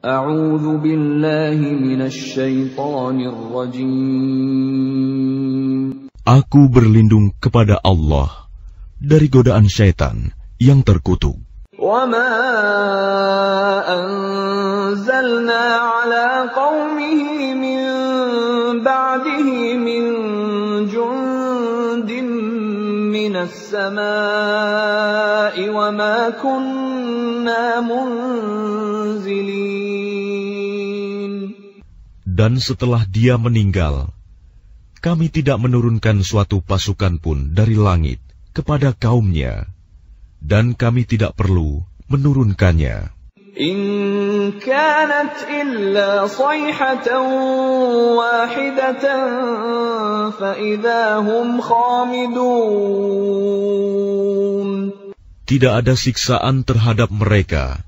A'udzu billahi minasy syaithanir rajim. Aku berlindung kepada Allah dari godaan syaitan yang terkutuk. Wa ma anzalna ala qaumihi min ba'dihi min jundin minas samaa'i wa ma kunna munzilin. Dan setelah dia meninggal, kami tidak menurunkan suatu pasukan pun dari langit kepada kaumnya, dan kami tidak perlu menurunkannya. In kanat illa sayhatan wahidatan fa idza hum khamidun. Tidak ada siksaan terhadap mereka,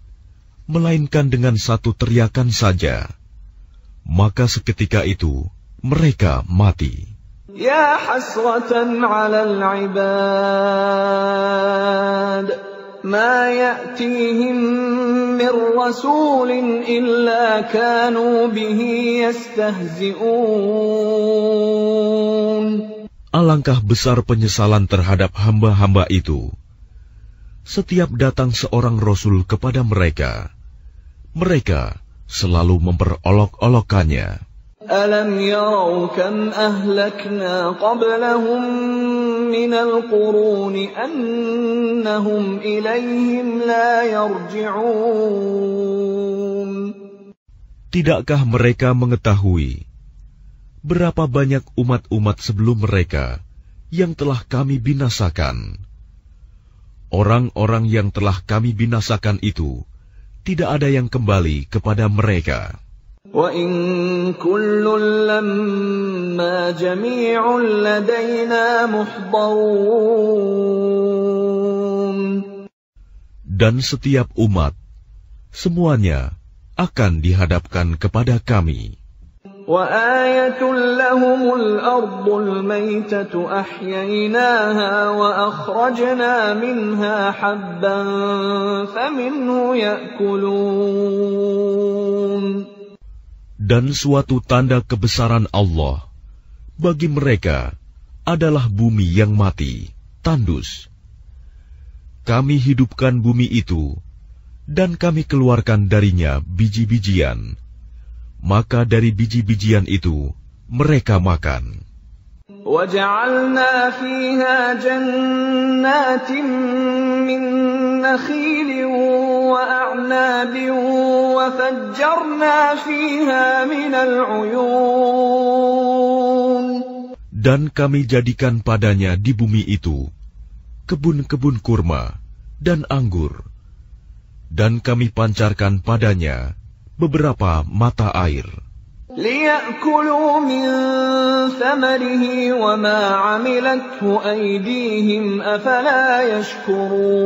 melainkan dengan satu teriakan saja, maka seketika itu mereka mati. Ya hasratan 'alal 'ibad ma ya'tihim min rasulin illa kanu bihi yastahzi'un. Alangkah besar penyesalan terhadap hamba-hamba itu. Setiap datang seorang rasul kepada mereka, mereka selalu memperolok-olokkannya. Alam yarau kam ahlakna qablahum minal quruni annahum ilayhim la yarji'un. Tidakkah mereka mengetahui berapa banyak umat-umat sebelum mereka yang telah kami binasakan? Orang-orang yang telah kami binasakan itu tidak ada yang kembali kepada mereka. Wa in kullun lamma jami'un ladaina muhdharun. Dan setiap umat, semuanya akan dihadapkan kepada kami. Wa ayatun lahumul ardul maytatu ahyaynaha wa akhrajna minha habban faminhu ya'kulun. Dan suatu tanda kebesaran Allah bagi mereka adalah bumi yang mati, tandus. Kami hidupkan bumi itu, dan kami keluarkan darinya biji-bijian. Maka dari biji-bijian itu mereka makan. وَجَعَلْنَا فِيهَا جَنَّاتٍ مِّن نَّخِيلٍ وَأَعْنَابٍ وَفَجَّرْنَا فِيهَا مِنَ الْعُيُونِ. Dan kami jadikan padanya di bumi itu kebun-kebun kurma dan anggur, dan kami pancarkan padanya beberapa mata air. لِيَأْكُلُوا مِنْ ثَمَرِهِ وَمَا عَمِلَتْهُ أَيْدِيهِمْ أَفَلَا يَشْكُرُونَ.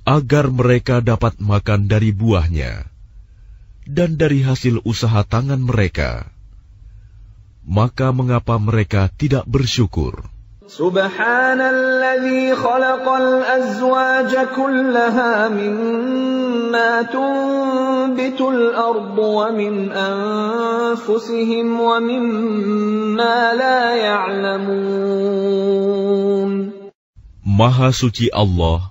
Agar mereka dapat makan dari buahnya dan dari hasil usaha tangan mereka. Maka mengapa mereka tidak bersyukur? Subhanalladzi khalaqal azwaja kullaha mimma tunbitul ardu wa min anfusihim wa mimma la ya'lamun. Maha suci Allah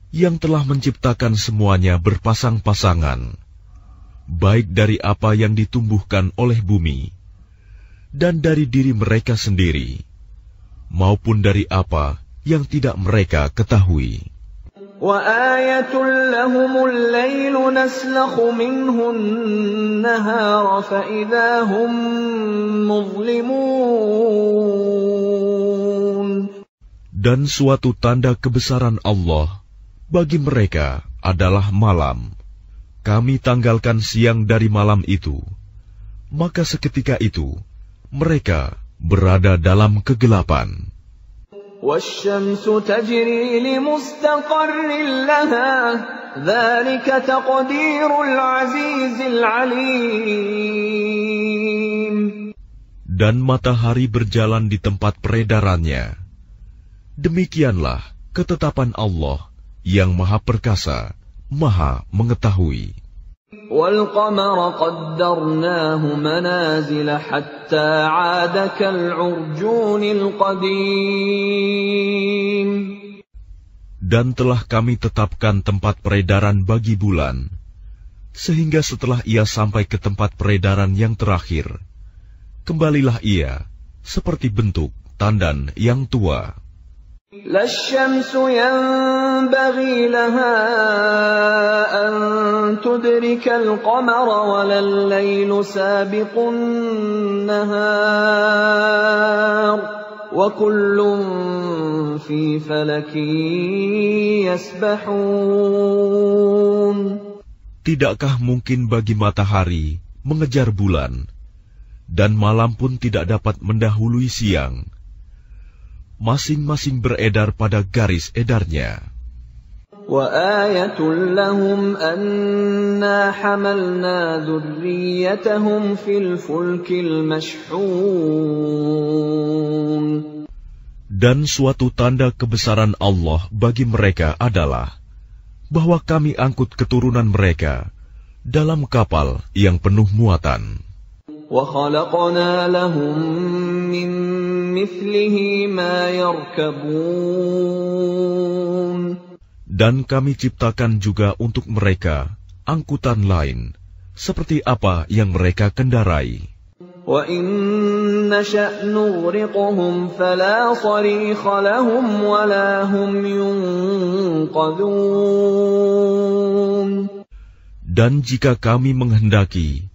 yang telah menciptakan semuanya berpasang-pasangan, baik dari apa yang ditumbuhkan oleh bumi dan dari diri mereka sendiri, maupun dari apa yang tidak mereka ketahui. وَآيَةٌ لَهُمُ اللَّيْلُ نَسْلَخُ مِنْهُ النَّهَارَ فَإِذَا هُمْ مُظْلِمُونَ. Dan suatu tanda kebesaran Allah bagi mereka adalah malam. Kami tanggalkan siang dari malam itu, maka seketika itu mereka berada dalam kegelapan. وَالشَّمْسُ تَجْرِي لِمُسْتَقَرٍّ لَهَا ذَلِكَ تَقْدِيرُ الْعَزِيزِ الْعَلِيمِ. Dan matahari berjalan di tempat peredarannya. Demikianlah ketetapan Allah yang Maha Perkasa, Maha Mengetahui. وَالْقَمَرَ قَدَّرْنَاهُ مَنَازِلَ حَتَّى عَادَ كَالْعُرْجُونِ الْقَدِيمِ. Dan telah kami tetapkan tempat peredaran bagi bulan, sehingga setelah ia sampai ke tempat peredaran yang terakhir, kembalilah ia seperti bentuk tandan yang tua. لَا الشَّمْسُ يَنبَغِي لَهَا أَن تُدْرِكَ الْقَمَرَ وَلَا اللَّيْلُ سَابِقُ النَّهَارِ وَكُلٌّ فِي فَلَكٍ يَسْبَحُونَ. Tidakkah mungkin bagi matahari mengejar bulan, dan malam pun tidak dapat mendahului siang? Masing-masing beredar pada garis edarnya. وَآيَةٌ لَهُمْ أَنَّا حَمَلْنَا ذُرِّيَّتَهُمْ فِي الْفُلْكِ الْمَشْحُونِ. Dan suatu tanda kebesaran Allah bagi mereka adalah bahwa kami angkut keturunan mereka dalam kapal yang penuh muatan. وَخَلَقْنَا لَهُم مِّن مِّثْلِهِ مَا يَرْكَبُونَ. Dan kami ciptakan juga untuk mereka angkutan lain, seperti apa yang mereka kendarai. وَإِن نَّشَأْ نُغْرِقْهُمْ فَلَا صَرِيخَ لَهُمْ وَلَا هُمْ يُنقَذُونَ. Dan jika kami menghendaki,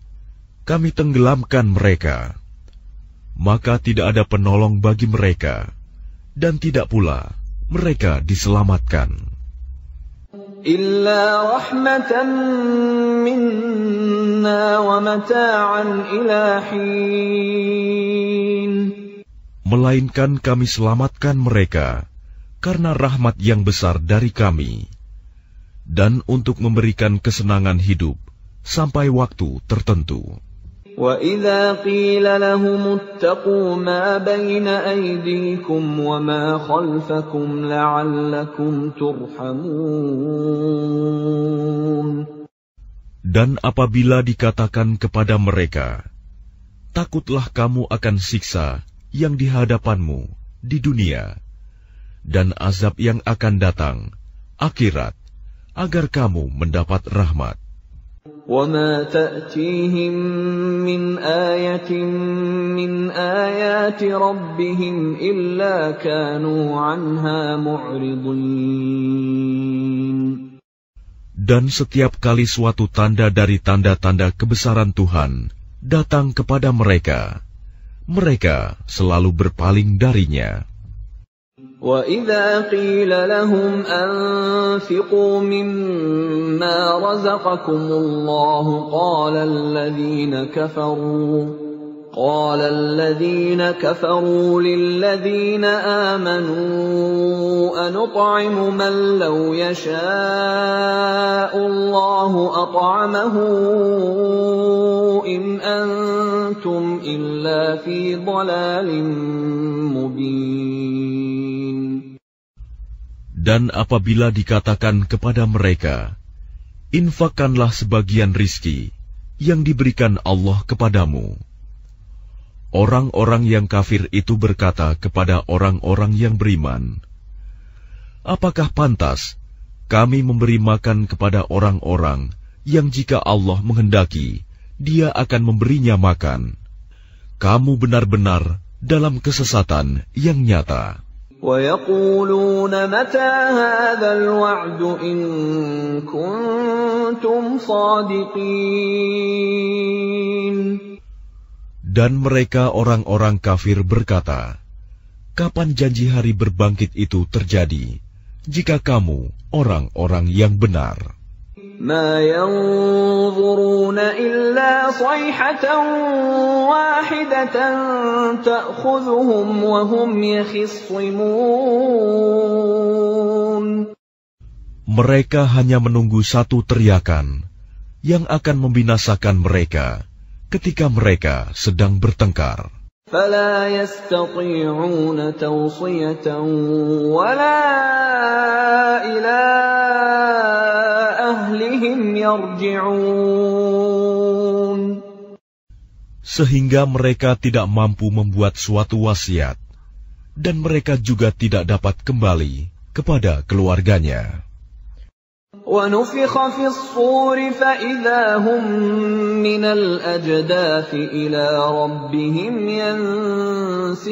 kami tenggelamkan mereka, maka tidak ada penolong bagi mereka, dan tidak pula mereka diselamatkan. إِلَّا رَحْمَةً مِنَّا وَمَتَاعًا إِلَىٰ حِينٍ. Melainkan kami selamatkan mereka karena rahmat yang besar dari kami, dan untuk memberikan kesenangan hidup sampai waktu tertentu. وَإِذَا قِيلَ لَهُمُ اتَّقُوا مَا بَيْنَ أَيْدِيكُمْ وَمَا خَلْفَكُمْ لَعَلَّكُمْ تُرْحَمُونَ. Dan apabila dikatakan kepada mereka, takutlah kamu akan siksa yang di hadapanmu di dunia, dan azab yang akan datang, akhirat, agar kamu mendapat rahmat. وَمَا تَأْتِيهِم مِّنْ آيَةٍ مِّنْ آيَاتِ رَبِّهِمْ إِلَّا كَانُوا عَنْهَا مُعْرِضِينَ. Dan setiap kali suatu tanda dari tanda-tanda kebesaran Tuhan datang kepada mereka, mereka selalu berpaling darinya. وَإِذَا قِيلَ لَهُمْ أَنفِقُوا مِمَّا رَزَقَكُمُ اللَّهُ قَالَ الَّذِينَ كَفَرُوا لِلَّذِينَ آمَنُوا أَنُطْعِمُ مَن لَّوْ يَشَاءُ اللَّهُ أَطْعَمَهُ إِنْ أَنتُمْ إِلَّا فِي ضَلَالٍ مُّبِينٍ. Dan apabila dikatakan kepada mereka, infakkanlah sebagian rizki yang diberikan Allah kepadamu. Orang-orang yang kafir itu berkata kepada orang-orang yang beriman, apakah pantas kami memberi makan kepada orang-orang yang jika Allah menghendaki, Dia akan memberinya makan? Kamu benar-benar dalam kesesatan yang nyata. وَيَقُولُونَ مَتَىٰ هَٰذَا الْوَعْدُ إِن كُنتُمْ صَادِقِينَ. Dan mereka orang-orang kafir berkata, kapan janji hari berbangkit itu terjadi, jika kamu orang-orang yang benar? مَا يَنظُرُونَ إِلَّا صَيْحَةً وَاحِدَةً تَأْخُذُهُمْ وَهُمْ يَخِصِّمُونَ. Mereka hanya menunggu satu teriakan yang akan membinasakan mereka ketika mereka sedang bertengkar. فَلَا يَسْتَطِيعُونَ تَوْصِيَةً وَلَا إِلَىٰ أَهْلِهِمْ إليهم يرجعون. Sehingga mereka tidak mampu membuat suatu wasiat, dan mereka juga tidak dapat kembali kepada keluarganya. وَنُفِخَ فِي الصُّورِ فَإِذَا هُم مِّنَ الْأَجْدَاثِ إِلَى رَبِّهِمْ يَنسِلُونَ.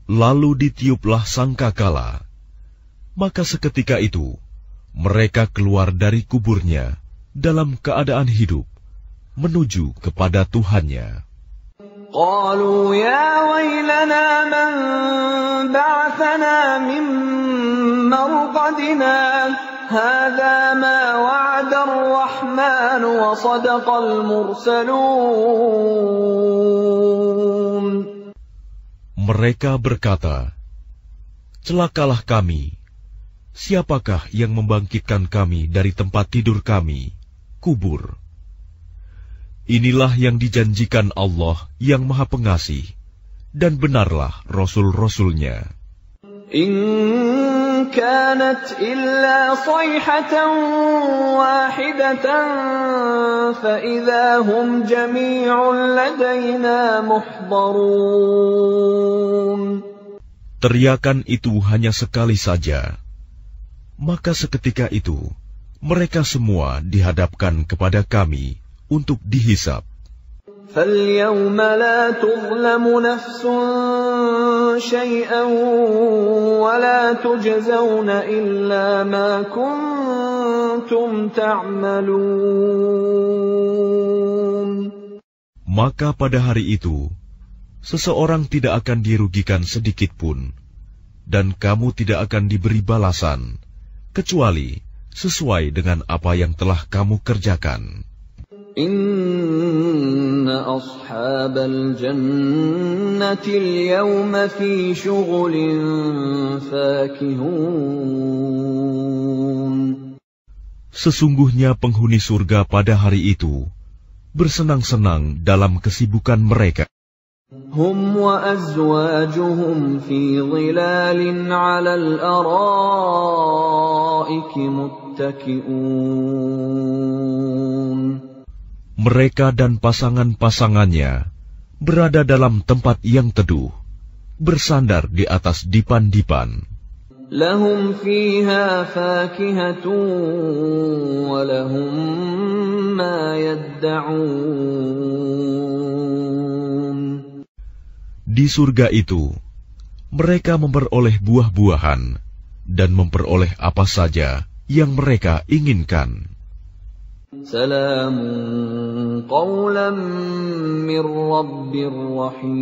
Lalu ditiuplah sangkakala, maka seketika itu mereka keluar dari kuburnya dalam keadaan hidup menuju kepada Tuhannya. قالوا يا ويلنا من بعثنا من مرقدنا هذا ما وعد الرحمن وصدق المرسلون. Mereka berkata, celakalah kami. Siapakah yang membangkitkan kami dari tempat tidur kami, kubur? Inilah yang dijanjikan Allah yang Maha Pengasih, dan benarlah Rasul-Rasulnya. إن كانت إلا صيحة واحدة فإذا هم جميع لدينا محضرون. Teriakan itu hanya sekali saja, maka seketika itu mereka semua dihadapkan kepada kami untuk dihisab. فَالْيَوْمَ لَا تُظْلَمُ نَفْسٌ شَيْئًا وَلَا تُجْزَوْنَ إِلَّا مَا كُنتُمْ تَعْمَلُونَ. Maka pada hari itu, seseorang tidak akan dirugikan sedikit pun, dan kamu tidak akan diberi balasan, kecuali sesuai dengan apa yang telah kamu kerjakan. Inna ashabal jannati al-yawma fi shughulin fakihun. Sesungguhnya penghuni surga pada hari itu bersenang-senang dalam kesibukan mereka. Hum wa azwajuhum fi dhilalin 'alal araiki muttaki'un. Mereka dan pasangan-pasangannya berada dalam tempat yang teduh, bersandar di atas dipan-dipan. Lahum fiha fakihatun wa lahum ma yadda'un. Di surga itu, mereka memperoleh buah-buahan dan memperoleh apa saja yang mereka inginkan. Salamun qawlan min Rabbir Rahim.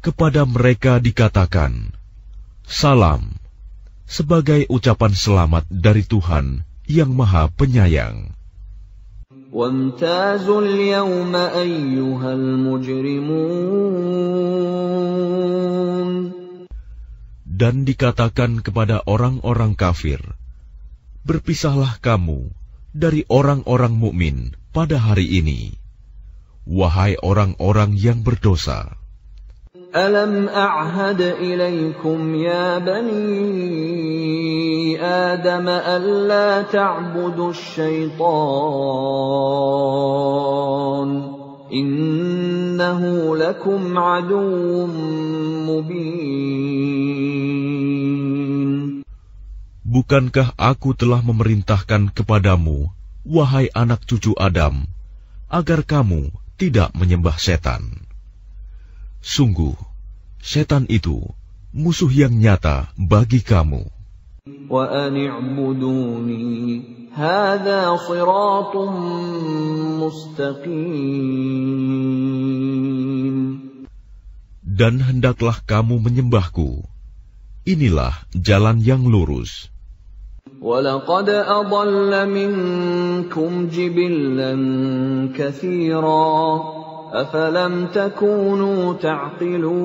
Kepada mereka dikatakan, salam, sebagai ucapan selamat dari Tuhan yang Maha Penyayang. Wamtazul yawma ayyuhal mujrimun. Dan dikatakan kepada orang-orang kafir, berpisahlah kamu dari orang-orang mukmin pada hari ini, wahai orang-orang yang berdosa. Alam a'had ilaikum ya bani Adam alla ta'budu syaitan innahu lakum aduwwun mubin. Bukankah aku telah memerintahkan kepadamu, wahai anak cucu Adam, agar kamu tidak menyembah setan? Sungguh, setan itu musuh yang nyata bagi kamu. Wa ani'buduni, hadza shiratun mustaqim. Dan hendaklah kamu menyembahku. Inilah jalan yang lurus. وَلَقَدْ أَضَلَّ مِنكُمْ جِبِلًّا كَثِيرًا أَفَلَمْ تَكُونُوا تَعْقِلُونَ.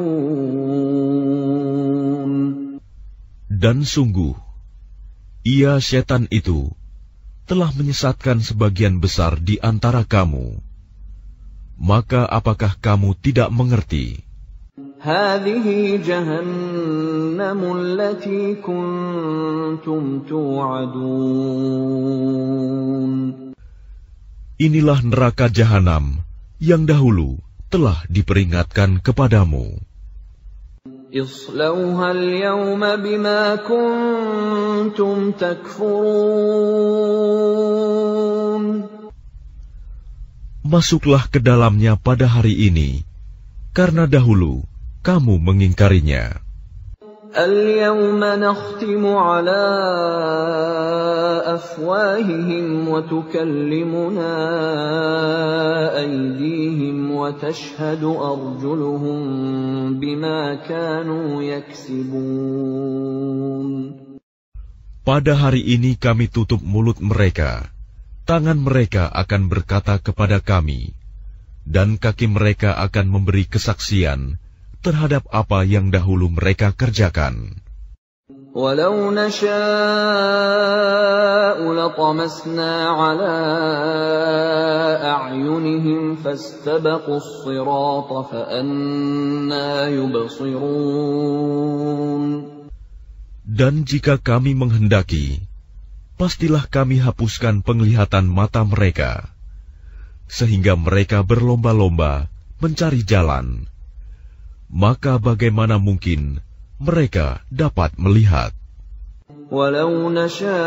Dan sungguh, ia setan itu telah menyesatkan sebagian besar di antara kamu. Maka apakah kamu tidak mengerti? هذه جهنم التي كنتم توعدون. Inilah neraka Jahanam yang dahulu telah diperingatkan kepadamu. اصلوها اليوم بما كنتم تكفرون. Masuklah ke dalamnya pada hari ini, karena dahulu kamu mengingkarinya. اليوم نختم على أفواههم وتكلمنا أيديهم وتشهد أرجلهم بما كانوا يكسبون. Pada hari ini kami tutup mulut mereka, tangan mereka akan berkata kepada kami, dan kaki mereka akan memberi kesaksian terhadap apa yang dahulu mereka kerjakan. وَلَوْ نَشَاءُ لَطَمَسْنَا عَلَىٰ أَعْيُنِهِمْ فَاسْتَبَقُوا الصِّرَاطَ فَأَنَّىٰ يُبْصِرُونَ. Dan jika kami menghendaki, pastilah kami hapuskan penglihatan mata mereka, sehingga mereka berlomba-lomba mencari jalan. Maka bagaimana mungkin mereka dapat melihat? وَلَوْ نَشَاءُ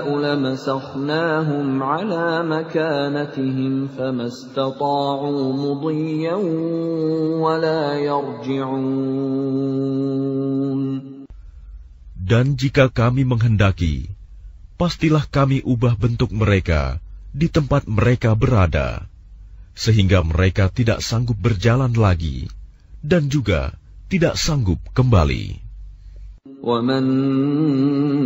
لَمَسَخْنَاهُمْ عَلَى مَكَانَتِهِمْ فَمَا اسْتَطَاعُوا مُضِيًّا وَلَا يَرْجِعُونَ. Dan jika kami menghendaki, pastilah kami ubah bentuk mereka di tempat mereka berada, sehingga mereka tidak sanggup berjalan lagi, dan juga tidak sanggup kembali. وَمَن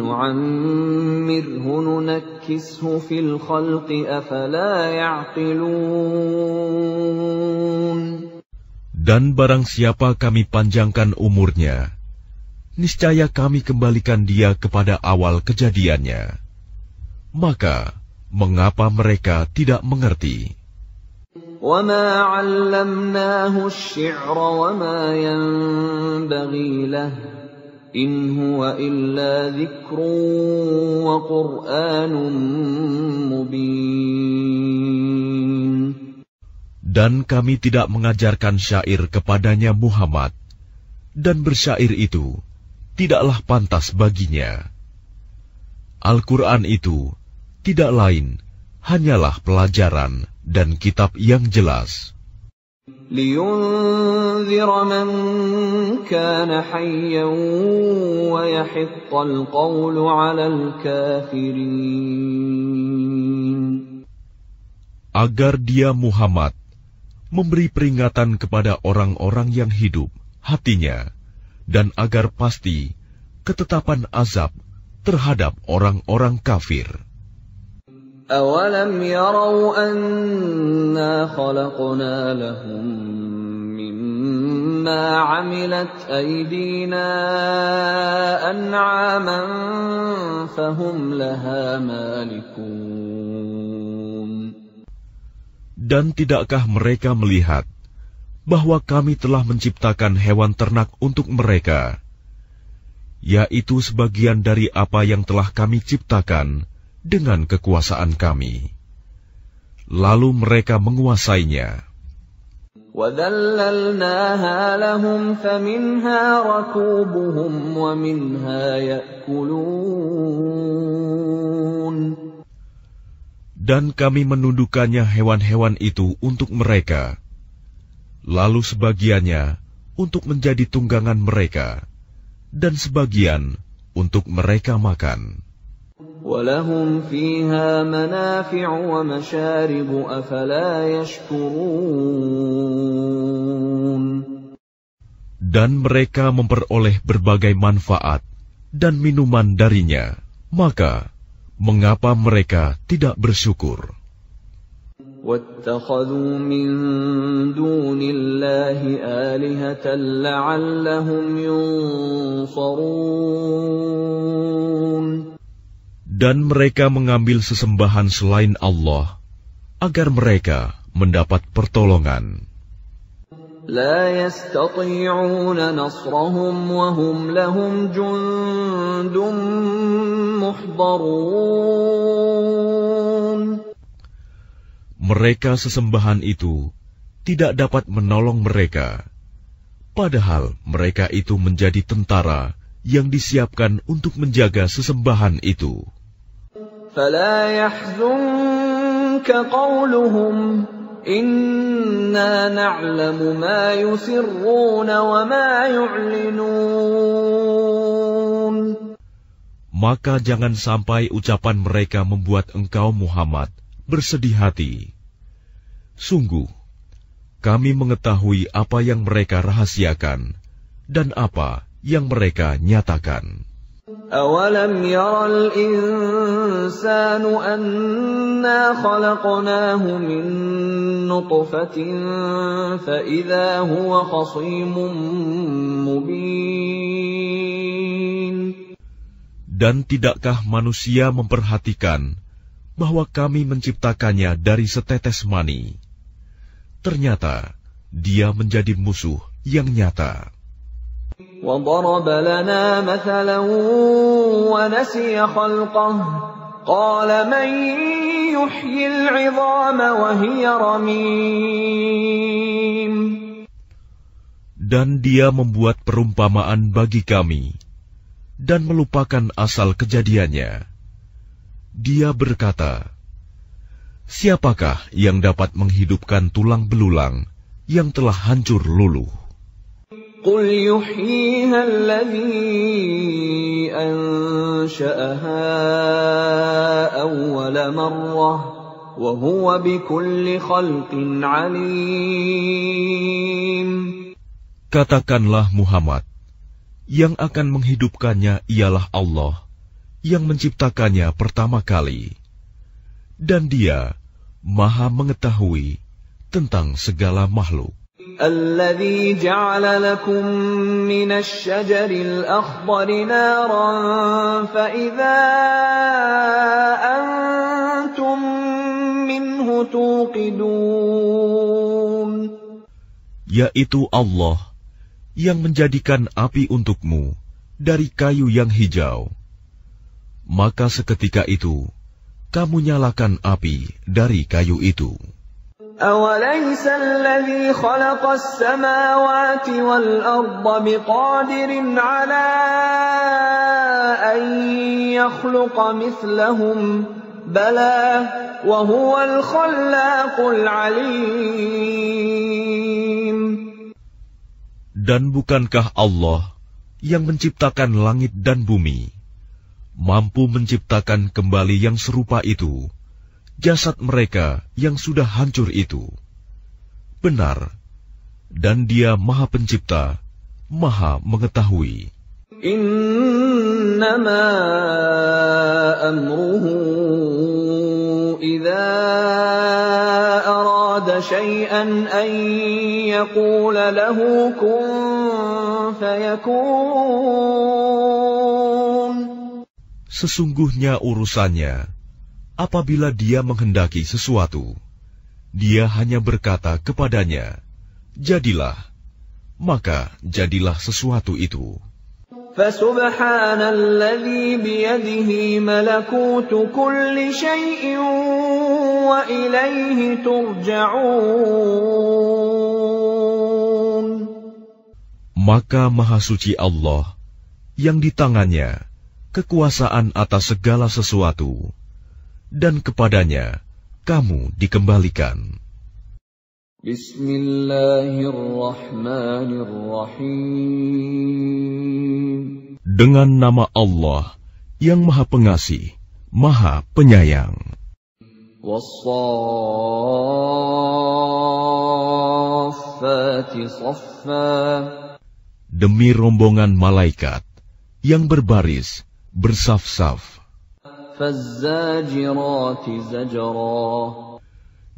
نُّعَمِّرْهُ نُنَكِّسْهُ فِي الْخَلْقِ أَفَلَا يَعْقِلُونَ. Dan barang siapa kami panjangkan umurnya, niscaya kami kembalikan dia kepada awal kejadiannya. Maka, mengapa mereka tidak mengerti? وَمَا عَلَّمْنَاهُ الشِّعْرَ وَمَا يَنبَغِي لَهُ إِنْ هُوَ إِلَّا ذِكْرٌ وَقُرْآنٌ مُبِينٌ. Dan kami tidak mengajarkan syair kepadanya Muhammad, dan bersyair itu tidaklah pantas baginya. Al-Quran itu tidak lain hanyalah pelajaran dan kitab yang jelas. لِيُنذِرَ مَن كَانَ حَيًّا وَيَحِقَّ الْقَوْلُ عَلَى الْكَافِرِينَ. Agar dia Muhammad memberi peringatan kepada orang-orang yang hidup hatinya, dan agar pasti ketetapan azab terhadap orang-orang kafir. أَوَلَمْ يَرَوْا أَنَّا خَلَقْنَا لَهُم مِّمَّا عَمِلَتْ أَيْدِينَا أَنْعَامًا فَهُمْ لَهَا مَالِكُونَ. Dan tidakkah mereka melihat bahwa kami telah menciptakan hewan ternak untuk mereka, yaitu sebagian dari apa yang telah kami ciptakan dengan kekuasaan kami. Lalu mereka menguasainya. وَذَلَّلْنَاهَا لَهُمْ فَمِنْهَا رَكُوبُهُمْ وَمِنْهَا يَأْكُلُونَ. Dan kami menundukkannya hewan-hewan itu untuk mereka, lalu sebagiannya untuk menjadi tunggangan mereka, dan sebagian untuk mereka makan. وَلَهُمْ فِيهَا مَنَافِعُ وَمَشَارِبُ أَفَلَا يَشْكُرُونَ. Dan mereka memperoleh berbagai manfaat dan minuman darinya, maka mengapa mereka tidak bersyukur? وَاتَّخَذُوا مِن دُونِ اللَّهِ آلِهَةً لَّعَلَّهُمْ يُنصَرُونَ. Dan mereka mengambil sesembahan selain Allah, agar mereka mendapat pertolongan. لا يستطيعون نصرهم وهم لهم جند محضرون. Mereka sesembahan itu tidak dapat menolong mereka, padahal mereka itu menjadi tentara yang disiapkan untuk menjaga sesembahan itu. فلا يحزنك قولهم إنا نعلم ما يسرون وما يعلنون. Maka jangan sampai ucapan mereka membuat engkau Muhammad bersedih hati. Sungguh, kami mengetahui apa yang mereka rahasiakan dan apa yang mereka nyatakan. أَوَلَمْ يَرَ الْإِنسَانُ أَنَّا خَلَقْنَاهُ مِنْ نُطْفَةٍ فَإِذَا هُوَ خَصِيمٌ مُبِينٌ. Dan tidakkah manusia memperhatikan bahwa kami menciptakannya dari setetes mani? Ternyata dia menjadi musuh yang nyata. وَضَرَبَ لَنَا مَثَلًا وَنَسِيَ خَلْقَهُ قَالَ مَنْ يُحْيِي الْعِظَامَ وَهِيَ رَمِيمٌ. Dan dia membuat perumpamaan bagi kami dan melupakan asal kejadiannya. Dia berkata, siapakah yang dapat menghidupkan tulang belulang yang telah hancur luluh? قُلْ يُحْيِيهَا الَّذِي أَنشَأَهَا أَوَّلَ مَرَّةٍ وَهُوَ بِكُلِّ خَلْقٍ عَلِيمٌ. Katakanlah Muhammad, yang akan menghidupkannya ialah Allah yang menciptakannya pertama kali, dan Dia Maha mengetahui tentang segala makhluk. الذي جعل لكم من الشجر الأخضر نارا فإذا أنتم منه توقدون. Yaitu Allah yang menjadikan api untukmu dari kayu yang hijau. Maka seketika itu kamu nyalakan api dari kayu itu. أَوَلَيْسَ الَّذِي خَلَقَ السَّمَاوَاتِ وَالْأَرْضَ بِقَادِرٍ عَلَىٰ أَن يَخْلُقَ مِثْلَهُم بَلَىٰ وَهُوَ الْخَلَّاقُ الْعَلِيمُ. Dan bukankah Allah yang menciptakan langit dan bumi, mampu menciptakan kembali yang serupa itu, jasad mereka yang sudah hancur itu? Benar, dan Dia Maha Pencipta, Maha Mengetahui. Innama amruhu idza arada syai'an an yaqula lahu kun fayakun. Sesungguhnya urusannya, apabila Dia menghendaki sesuatu, Dia hanya berkata kepadanya, jadilah, maka jadilah sesuatu itu. Fasubhanalladzi biyadihi malakutu kulli syai'in wa ilaihi turja'un. Maka Maha Suci Allah, yang di tangannya kekuasaan atas segala sesuatu, dan kepadanya kamu dikembalikan. Bismillahirrahmanirrahim. Dengan nama Allah yang Maha Pengasih, Maha Penyayang. Was-saffati saffa. Demi rombongan malaikat yang berbaris, bersaf-saf. Fazzajirati zajra.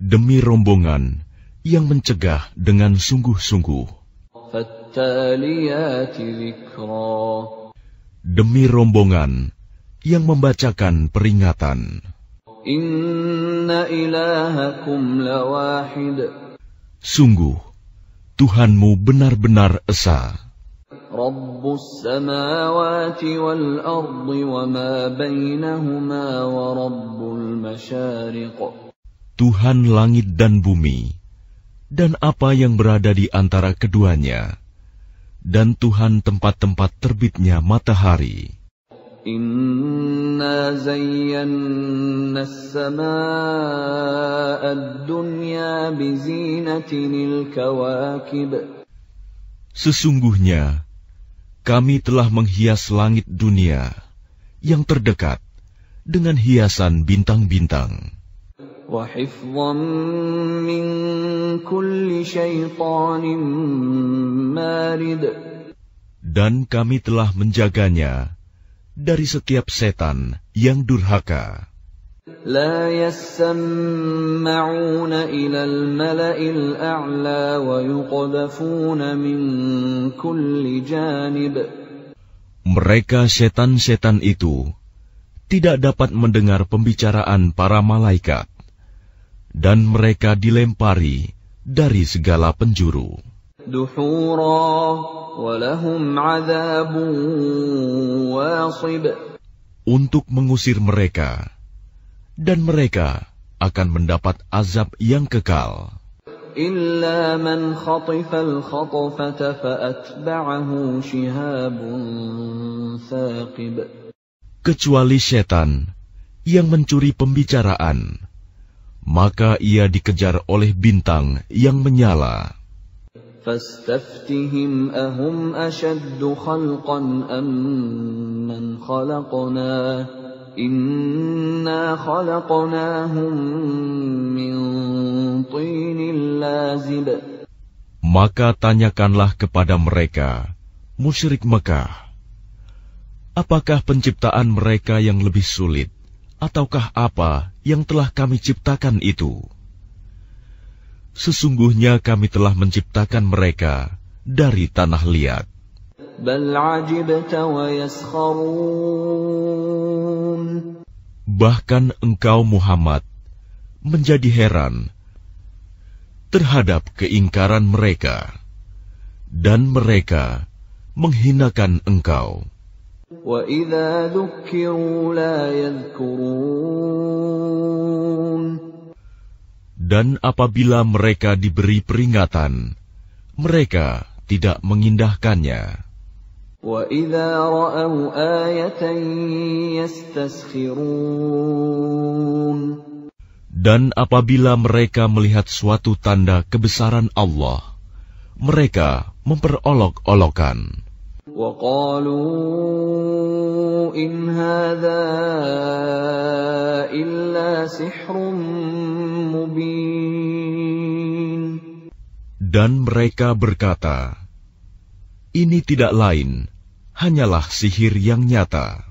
Demi rombongan yang mencegah dengan sungguh-sungguh. Fattaliyati dzikra. Demi rombongan yang membacakan peringatan. Inna ilahakum lawahid. Sungguh, Tuhanmu benar-benar esa. Rabbus samawati wal ardi wa ma bainahuma wa rabbul masyariq. Tuhan langit dan bumi, dan apa yang berada di antara keduanya, dan Tuhan tempat-tempat terbitnya matahari. Inna zayyanna as-samaa'a ad-dunya bizinatinil kawakib. Sesungguhnya kami telah menghias langit dunia yang terdekat dengan hiasan bintang-bintang. Wa hifdhan min kulli syaitanin marid. Dan kami telah menjaganya dari setiap setan yang durhaka. La yasma'una ilal mala'il a'la wa yuqdhafuna min kulli janib. Mereka setan-setan itu tidak dapat mendengar pembicaraan para malaikat, dan mereka dilempari dari segala penjuru. Duhura wa lahum 'adzabun wasib. Untuk mengusir mereka, dan mereka akan mendapat azab yang kekal. Illa man khatifal khatfata fa'atba'ahu shihabun thaqib. Kecuali setan yang mencuri pembicaraan, maka ia dikejar oleh bintang yang menyala. Fastaftihim ahum ashaddu khalqan amman khalaqna. Inna khalaqnahum min tinil lazib. Maka tanyakanlah kepada mereka, musyrik Mekah, apakah penciptaan mereka yang lebih sulit, ataukah apa yang telah kami ciptakan itu? Sesungguhnya kami telah menciptakan mereka dari tanah liat. Bahkan engkau Muhammad menjadi heran terhadap keingkaran mereka, dan mereka menghinakan engkau. Dan apabila mereka diberi peringatan, mereka tidak mengindahkannya. Dan apabila mereka melihat suatu tanda kebesaran Allah, mereka memperolok-olokkan. Dan mereka berkata, ini tidak lain, hanyalah sihir yang nyata.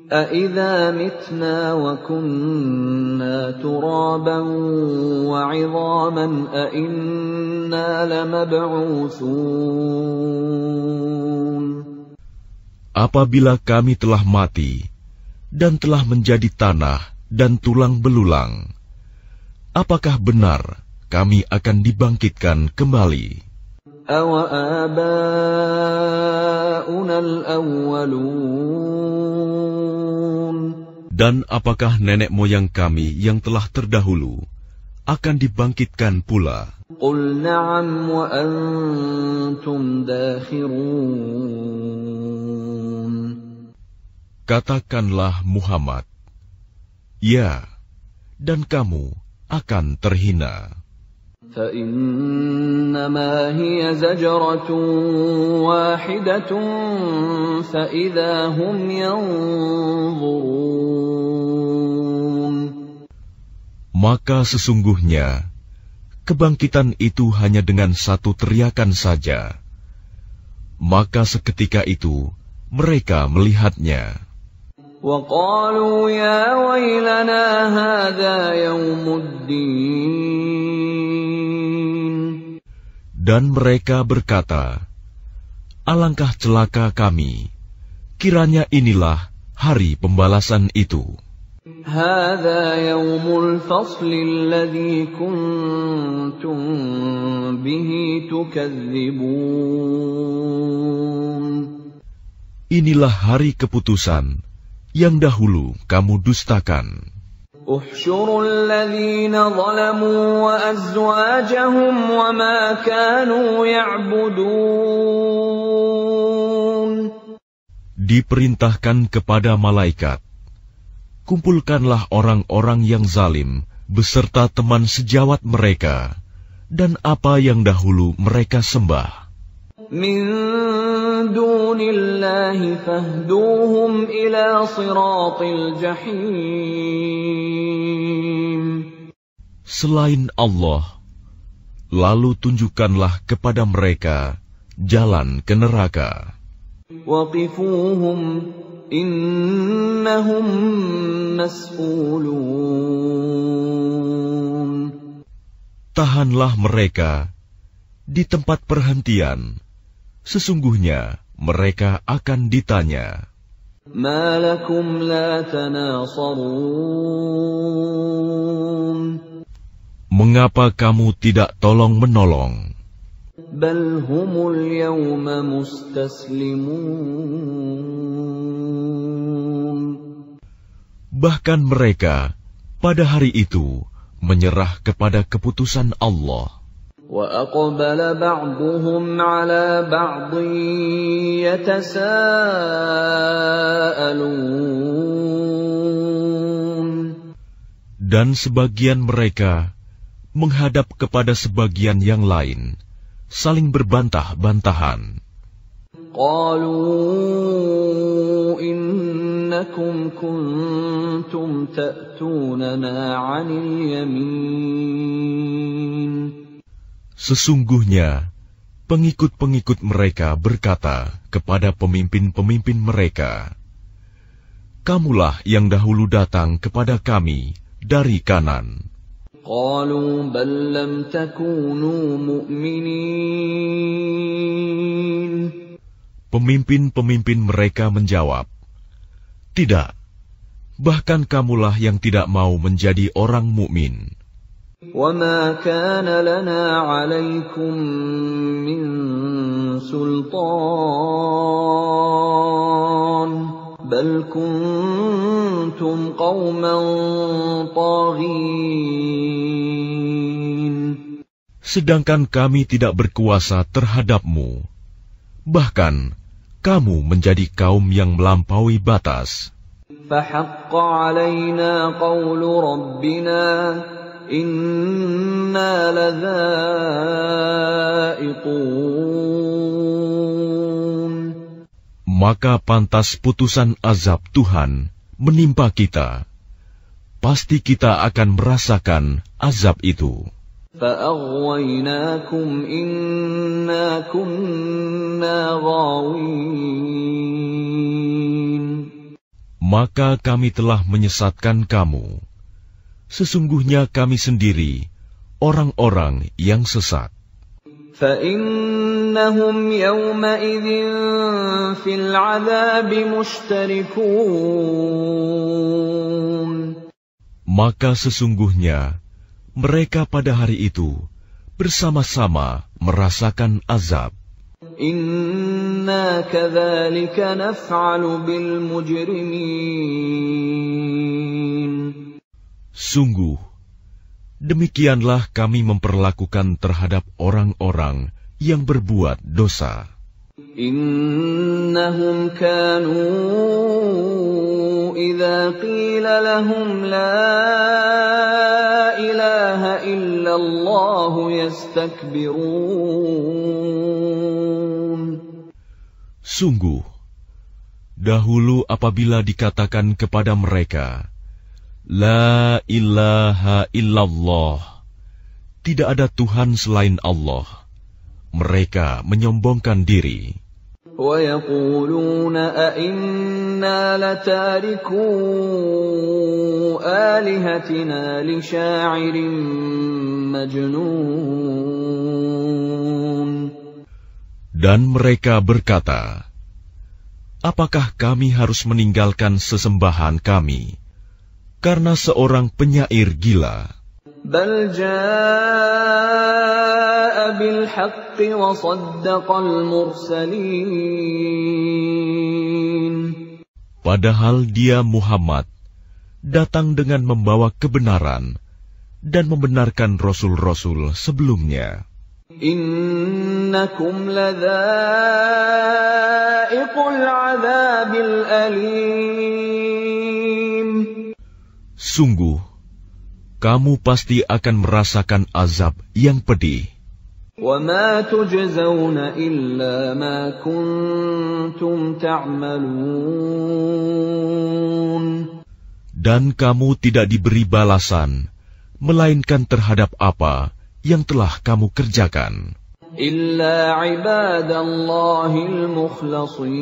أَإِذَا مِتْنَا وَكُنَّا تُرَابًا وَعِظَامًا أَإِنَّا لَمَبْعُوثُونَ. Apabila kami telah mati dan telah menjadi tanah dan tulang belulang, apakah benar kami akan dibangkitkan kembali? Dan apakah nenek moyang kami yang telah terdahulu akan dibangkitkan pula? Katakanlah Muhammad, ya, dan kamu akan terhina. فَإِنَّمَا هِيَ زَجْرَةٌ وَاحِدَةٌ فَإِذَا هُمْ يَنظُرُونَ. Maka sesungguhnya kebangkitan itu hanya dengan satu teriakan saja, maka seketika itu mereka melihatnya. وَقَالُوا يَا وَيْلَنَا هَذَا يَوْمُ الدِّينِ. Dan mereka berkata, alangkah celaka kami, kiranya inilah hari pembalasan itu. هذا يوم الفصل الذي كنتم به تكذبون. Inilah hari keputusan yang dahulu kamu dustakan. احشروا الذين ظلموا وأزواجهم وما كانوا يعبدون. Diperintahkan kepada malaikat, kumpulkanlah orang-orang yang zalim beserta teman sejawat mereka dan apa yang dahulu mereka sembah. Min dunillahi fahduhum ila siratil jahim. Selain Allah, lalu tunjukkanlah kepada mereka jalan ke neraka. Waqifuhum innahum mas'ulun. Tahanlah mereka di tempat perhentian, sesungguhnya mereka akan ditanya. Ma lakum la tanasarun. Mengapa kamu tidak tolong-menolong? Bal humul yawma mustaslimun. Bahkan mereka pada hari itu menyerah kepada keputusan Allah. Wa aqbala ba'duhum 'ala ba'dhin yatasaalun. Dan sebagian mereka menghadap kepada sebagian yang lain, saling berbantah-bantahan. Qalu innakum kuntum ta'tunana 'anil yamin. Sesungguhnya pengikut-pengikut mereka berkata kepada pemimpin-pemimpin mereka, kamulah yang dahulu datang kepada kami dari kanan. Qalu bal lam takunu mu'minin. Pemimpin-pemimpin mereka menjawab, tidak, bahkan kamulah yang tidak mau menjadi orang mukmin. وَمَا كَانَ لَنَا عَلَيْكُمْ مِنْ سُلْطَانٍ بَلْ كُنْتُمْ قَوْمًا طَاغِينَ. Sedangkan kami tidak berkuasa terhadapmu, bahkan kamu menjadi kaum yang melampaui batas. فَحَقَّ عَلَيْنَا قَوْلُ رَبِّنَا Inna ladza'iqun. Maka pantas putusan azab Tuhan menimpa kita. Pasti kita akan merasakan azab itu. فَأَغْوَيْنَاكُمْ إِنَّا كُنَّا غَاوِينَ. Maka kami telah menyesatkan kamu. Sesungguhnya kami sendiri orang-orang yang sesat. فَإِنَّهُمْ يَوْمَئِذٍ فِي الْعَذَابِ مُشْتَرِكُونَ. Maka sesungguhnya mereka pada hari itu bersama-sama merasakan azab. Inna kadzalika naf'alu bil mujrimin. Sungguh, demikianlah kami memperlakukan terhadap orang-orang yang berbuat dosa. Innahum kanu idza qila lahum la ilaha illallah yastakbirun. Sungguh, dahulu apabila dikatakan kepada mereka, La ilaha illallah, tidak ada Tuhan selain Allah, mereka menyombongkan diri. وَيَقُولُونَ أَإِنَّا لَتَارِكُو آلِهَتِنَا لِشَاعِرٍ مَجْنُونٍ. Dan mereka berkata, apakah kami harus meninggalkan sesembahan kami karena seorang penyair gila. بل جاء بالحق وصدق المرسلين. Padahal dia Muhammad datang dengan membawa kebenaran dan membenarkan rasul-rasul sebelumnya. إنكم لذائق العذاب الأليم. Sungguh, kamu pasti akan merasakan azab yang pedih. وما تجزون إلا ما كنتم تعملون. Dan kamu tidak diberi balasan, melainkan terhadap apa yang telah kamu kerjakan. إلا عباد الله المخلصين.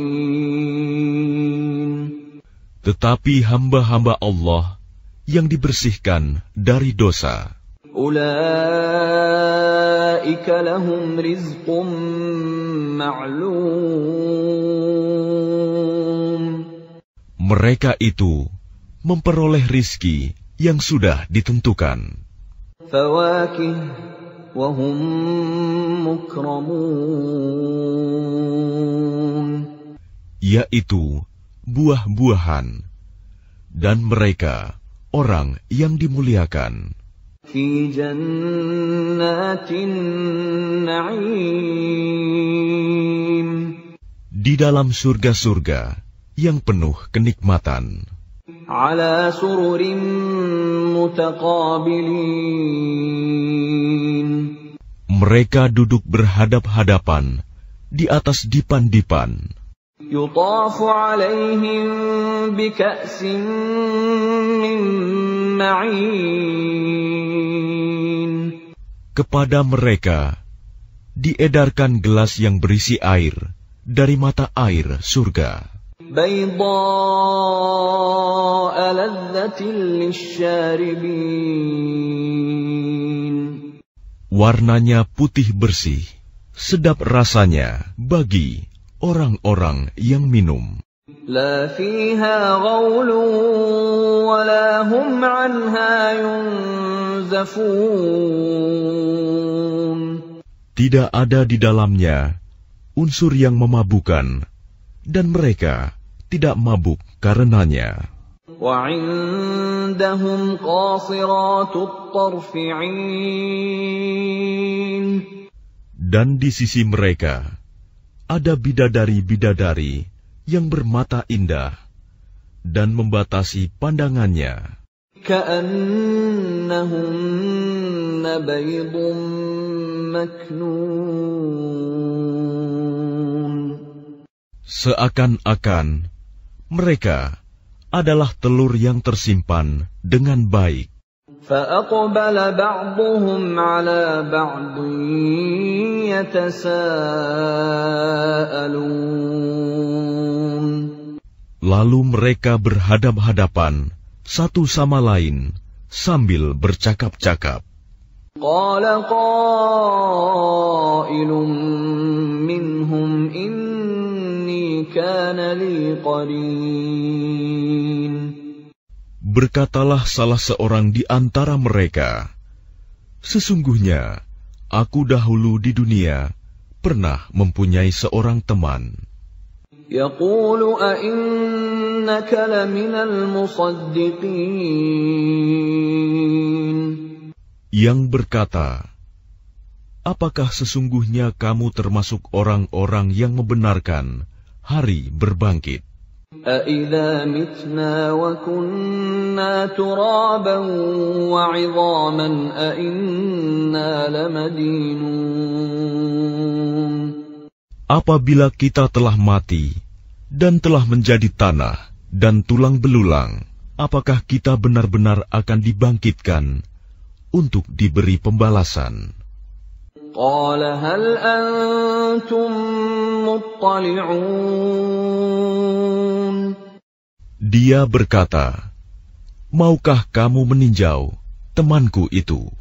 Tetapi hamba-hamba Allah yang dibersihkan dari dosa, أولئك لهم رزق معلوم. mereka itu memperoleh rizki yang sudah ditentukan, فواكه وهم مكرمون. yaitu buah-buahan, dan mereka orang yang dimuliakan. في جنات النعيم. Di dalam surga-surga yang penuh kenikmatan. على سرر متقابلين. Mereka duduk berhadap-hadapan di atas dipan-dipan. يطاف عليهم بكأس من معين. Kepada mereka diedarkan gelas yang berisi air dari mata air surga. بيضاء لذة للشاربين. Warnanya putih bersih, sedap rasanya bagi orang-orang yang minum. لا فيها غول ولا هم عنها ينزفون. Tidak ada di dalamnya unsur yang memabukkan, dan mereka tidak mabuk karenanya. وعندهم قاصرات الطرف عين. Dan di sisi mereka ada bidadari-bidadari yang bermata indah dan membatasi pandangannya. كأنهن بيض مكنون. Seakan-akan mereka adalah telur yang tersimpan dengan baik. فأقبل بعضهم على بعض يتساءلون. Lalu mereka berhadap-hadapan satu sama lain sambil bercakap-cakap. قال قائل منهم إني كان لي قرين. Berkatalah salah seorang di antara mereka, sesungguhnya aku dahulu di dunia pernah mempunyai seorang teman. يقول أئنك لمن المصدقين. Yang berkata, apakah sesungguhnya kamu termasuk orang-orang yang membenarkan hari berbangkit? أَإِذَا مِتْنَا وَكُنَّا تُرَابًا وَعِظَامًا أَإِنَّا لَمَدِينُونَ. Apabila kita telah mati dan telah menjadi tanah dan tulang belulang, apakah kita benar-benar akan dibangkitkan untuk diberi pembalasan? قال هل أنتم مطلعون. Dia berkata, maukah kamu meninjau temanku itu?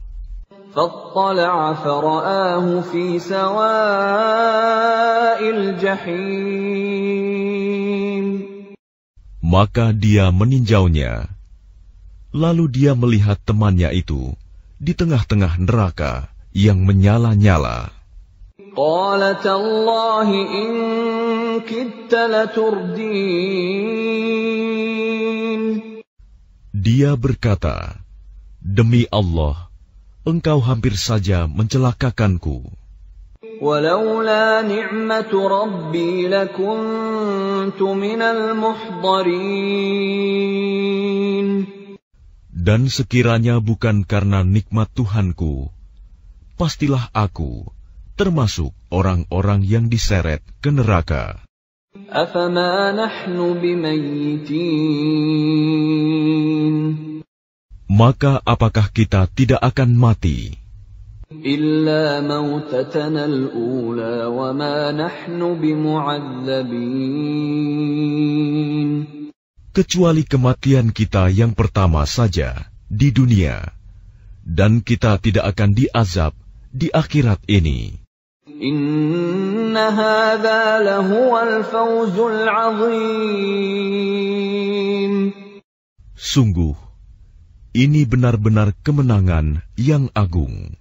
فاطلع فرآه في سواء الجحيم. Maka dia meninjaunya, Lalu dia melihat temannya itu di tengah-tengah neraka yang menyala-nyala. قال تالله إن كدت لتردين. Dia berkata, "Demi Allah, engkau hampir saja mencelakakanku. ولولا نعمة ربي لكنت من المحضرين. Dan sekiranya bukan karena nikmat Tuhanku, pastilah aku termasuk orang-orang yang diseret ke neraka." أفما نحن بميتين. Maka apakah kita tidak akan mati? إلا موتتنا الأولى وما نحن بمعذبين. Kecuali kematian kita yang pertama saja di dunia, dan kita tidak akan diazab di akhirat ini. إن هذا لهو الفوز العظيم. Sungguh, ini benar-benar kemenangan yang agung.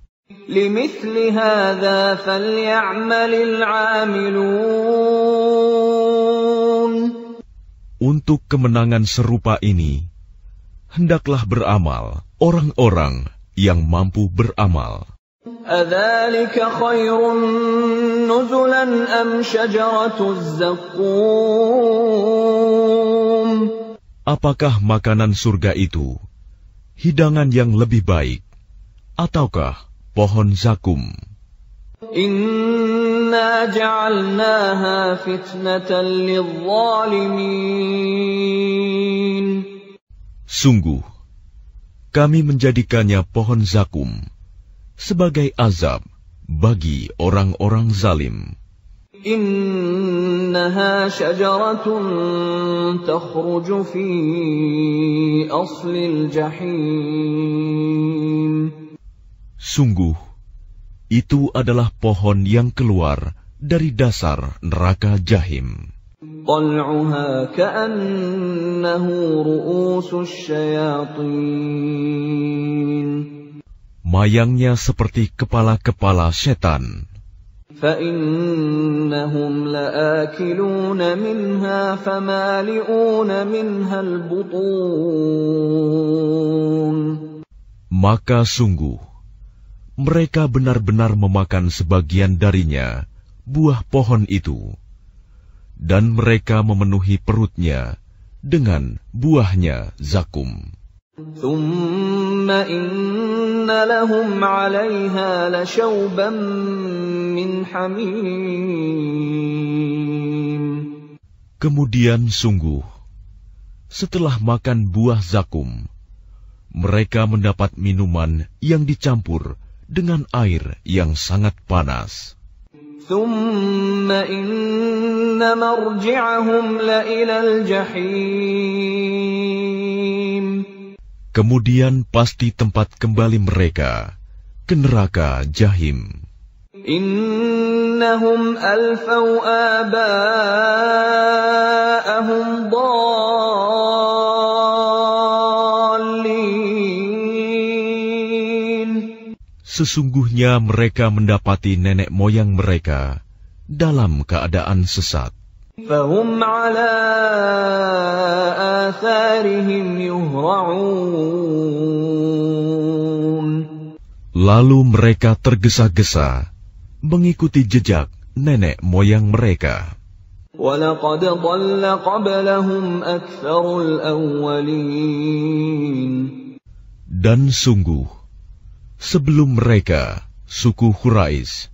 لمثل هذا فليعمل العاملون. Untuk kemenangan serupa ini, hendaklah beramal orang-orang yang mampu beramal. أذلك خير نزلا أم شجرة الزقوم. Apakah makanan surga itu hidangan yang lebih baik, ataukah pohon zakum? إنا جعلناها فتنة للظالمين. Sungguh, kami menjadikannya pohon zakum sebagai azab bagi orang-orang zalim. إنها شجرة تخرج في أصل الجحيم. Sungguh, itu adalah pohon yang keluar dari dasar neraka Jahim. طلعها كأنه رؤوس الشياطين. Mayangnya seperti kepala-kepala setan. فإنهم لآكلون منها فمالئون منها البطون. Maka sungguh, mereka benar-benar memakan sebagian darinya, buah pohon itu, dan mereka memenuhi perutnya dengan buahnya zakum. ثم إن لهم عليها لشوبا من حميم. Kemudian sungguh, setelah makan buah zakum, mereka mendapat minuman yang dicampur dengan air yang sangat panas. ثم إن مرجعهم لإلى الجحيم. Kemudian pasti tempat kembali mereka ke neraka Jahim. إنهم ألفوا آباءهم ضالين. Sesungguhnya mereka mendapati nenek moyang mereka dalam keadaan sesat. فهم على آثارهم يهرعون. Lalu mereka tergesa-gesa mengikuti jejak nenek moyang mereka. وَلَقَدْ ضَلَّ قَبْلَهُمْ أَكْثَرُ الْأَوَّلِينَ. Dan sungguh, sebelum mereka, suku Quraisy,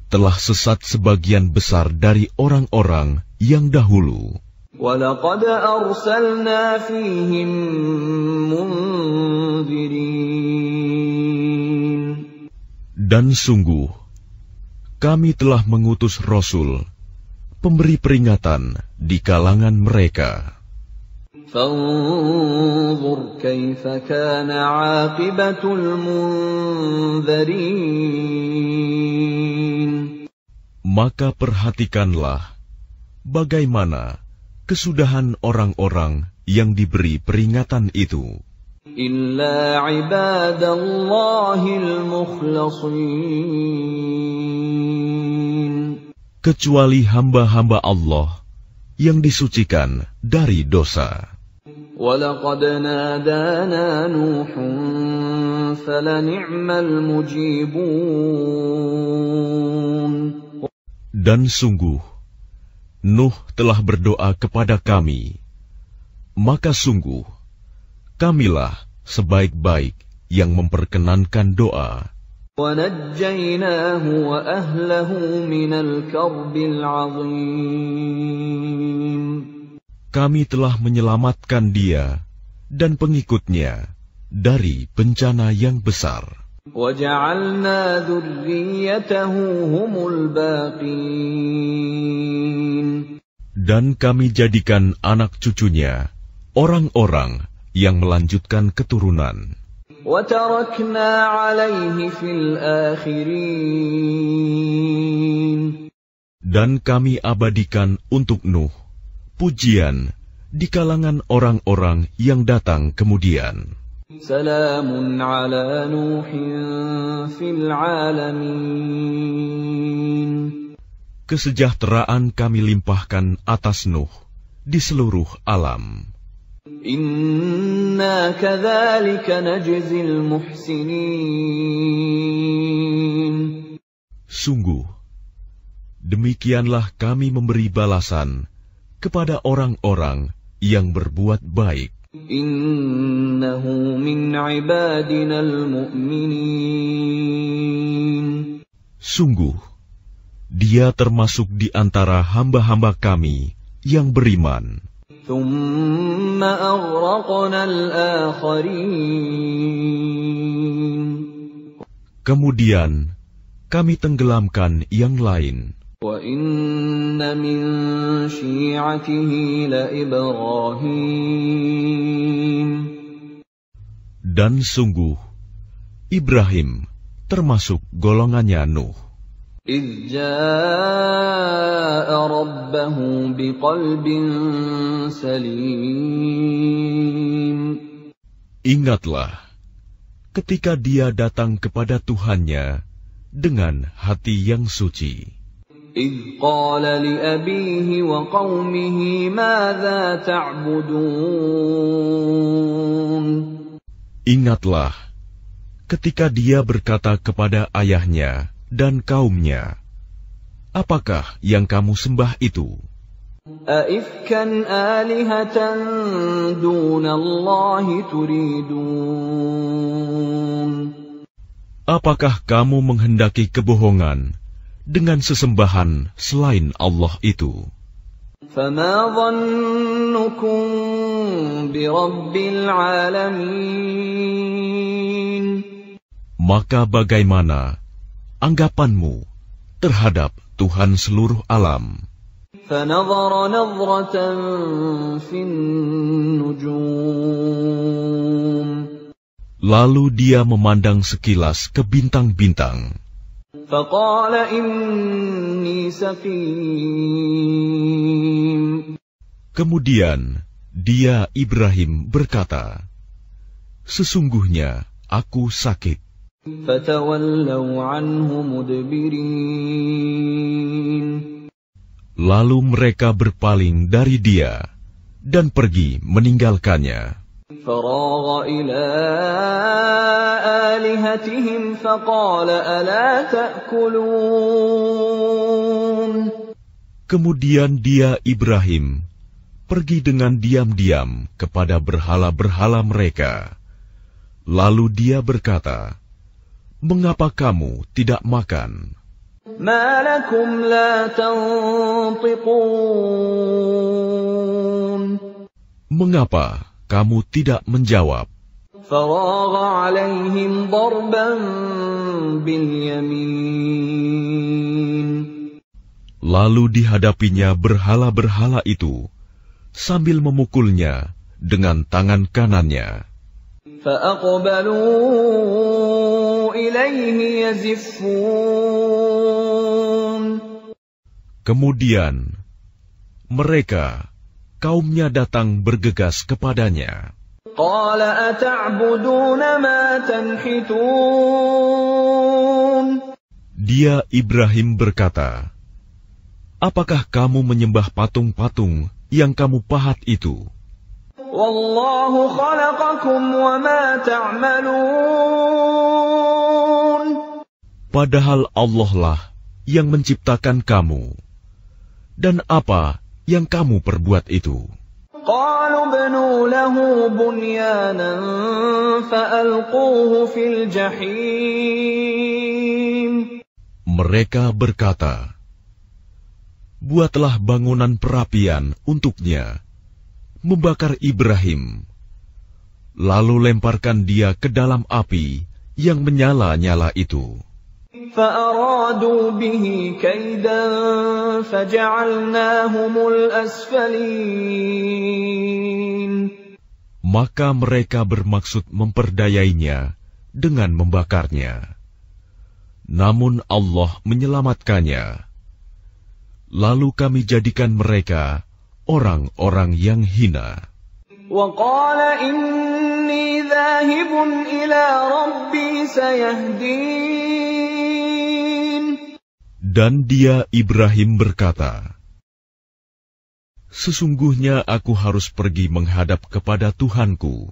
telah sesat sebagian besar dari orang-orang yang dahulu. وَلَقَدْ أَرْسَلْنَا فِيهِمْ مُنذِرِينَ. Dan sungguh, kami telah mengutus Rasul, pemberi peringatan di kalangan mereka. فانظر كيف كان عاقبة المنذرين. Maka perhatikanlah bagaimana kesudahan orang-orang yang diberi peringatan itu. إلا عباد الله المخلصين. Kecuali hamba-hamba Allah yang disucikan dari dosa. وَلَقَدْ نَادَانَا نُوحٌ فَلَنِعْمَ الْمُجِيبُونَ. Dan sungguh, Nuh telah berdoa kepada kami, maka sungguh, kamilah sebaik-baik yang memperkenankan doa. وَنَجَّيْنَاهُ وَأَهْلَهُ مِنَ الْكَرْبِ الْعَظِيمِ. Kami telah menyelamatkan dia dan pengikutnya dari bencana yang besar. وَجَعَلْنَا ذُرِّيَّتَهُ هُمُ الْبَاقِينَ. Dan kami jadikan anak cucunya orang-orang yang melanjutkan keturunan. وَتَرَكْنَا عَلَيْهِ فِي الْآخِرِينَ. Dan kami abadikan untuk Nuh pujian di kalangan orang-orang yang datang kemudian. Salamun ala Nuhin fil alamin. Kesejahteraan kami limpahkan atas Nuh di seluruh alam. Inna kadzalika najzil muhsinin. Sungguh, demikianlah kami memberi balasan kepada orang-orang yang berbuat baik. Innahu min ibadinal mu'minin. Sungguh, dia termasuk di antara hamba-hamba kami yang beriman. Thumma aghraqnal akharin. Kemudian kami tenggelamkan yang lain. Wa inna min syi'atihi la Ibrahim. Dan sungguh, Ibrahim termasuk golongannya Nuh. إِذْ جَاءَ رَبَّهُ بِقَلْبٍ سَلِيمٍ. Ingatlah, ketika dia datang kepada Tuhannya dengan hati yang suci. إِذْ قَالَ لِأَبِيهِ وَقَوْمِهِ مَاذَا تَعْبُدُونَ. Ingatlah, ketika dia berkata kepada ayahnya dan kaumnya, apakah yang kamu sembah itu? أَإِفْكًا آلِهَةً دُونَ اللَّهِ تُرِيدُونَ. Apakah kamu menghendaki kebohongan dengan sesembahan selain Allah itu? فَمَا ظَنُّكُمْ بِرَبِّ الْعَالَمِينَ. Maka bagaimana anggapanmu terhadap Tuhan seluruh alam? فَنَظَرَ نَظْرَةً فِي النُّجُومِ. Lalu dia memandang sekilas ke bintang-bintang. فَقَالَ إِنِّي سَقِيمٌ. Kemudian dia Ibrahim berkata, sesungguhnya aku sakit. فَتَوَلَّوْا عَنْهُ مُدْبِرِينَ. Lalu mereka berpaling dari dia dan pergi meninggalkannya. فَرَاغَ إِلَىٰ آلِهَتِهِمْ فَقَالَ أَلَا تَأْكُلُونَ. Kemudian dia Ibrahim pergi dengan diam-diam kepada berhala-berhala mereka. Lalu dia berkata, mengapa kamu tidak makan? مَا لَكُمْ لَا تَنطِقُونَ. Mengapa kamu tidak menjawab? فَرَاغَ عَلَيْهِمْ ضَرْبًا بِالْيَمِينِ. Lalu dihadapinya berhala-berhala itu sambil memukulnya dengan tangan kanannya. فَأَقْبَلُوا إِلَيْهِ يَزِفُّونَ. Kemudian mereka, kaumnya datang bergegas kepadanya. قال أتعبدون ما تنحتون. Dia Ibrahim berkata, apakah kamu menyembah patung-patung yang kamu pahat itu? والله خلقكم وما تعملون. Padahal Allah lah yang menciptakan kamu, dan apa yang kamu perbuat itu. قالوا ابنوا له بنيانا فألقوه في الجحيم. Mereka berkata, buatlah bangunan perapian untuknya, membakar Ibrahim, lalu lemparkan dia ke dalam api yang menyala-nyala itu. فأرادوا به كيدا فجعلناهم الأسفلين. Maka mereka bermaksud memperdayainya dengan membakarnya. Namun Allah menyelamatkannya. Lalu kami jadikan mereka orang-orang yang hina. وقال إني ذاهب إلى ربي سيهدين. Dan dia Ibrahim berkata, sesungguhnya aku harus pergi menghadap kepada Tuhanku.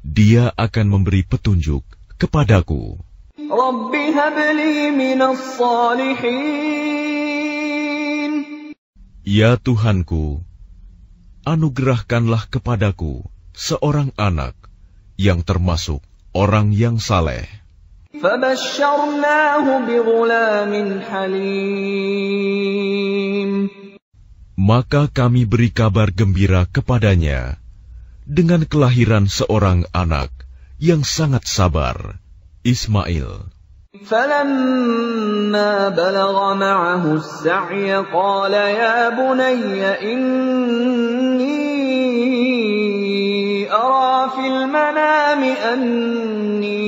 Dia akan memberi petunjuk kepadaku. رب هب لي من الصالحين. Ya Tuhanku, anugerahkanlah kepadaku seorang anak yang termasuk orang yang saleh. فبشرناه بغلام حليم. Maka kami beri kabar gembira kepadanya dengan kelahiran seorang anak yang sangat sabar, Ismail. فلما بلغ معه السعي قال يا بني إني أرى في المنام أني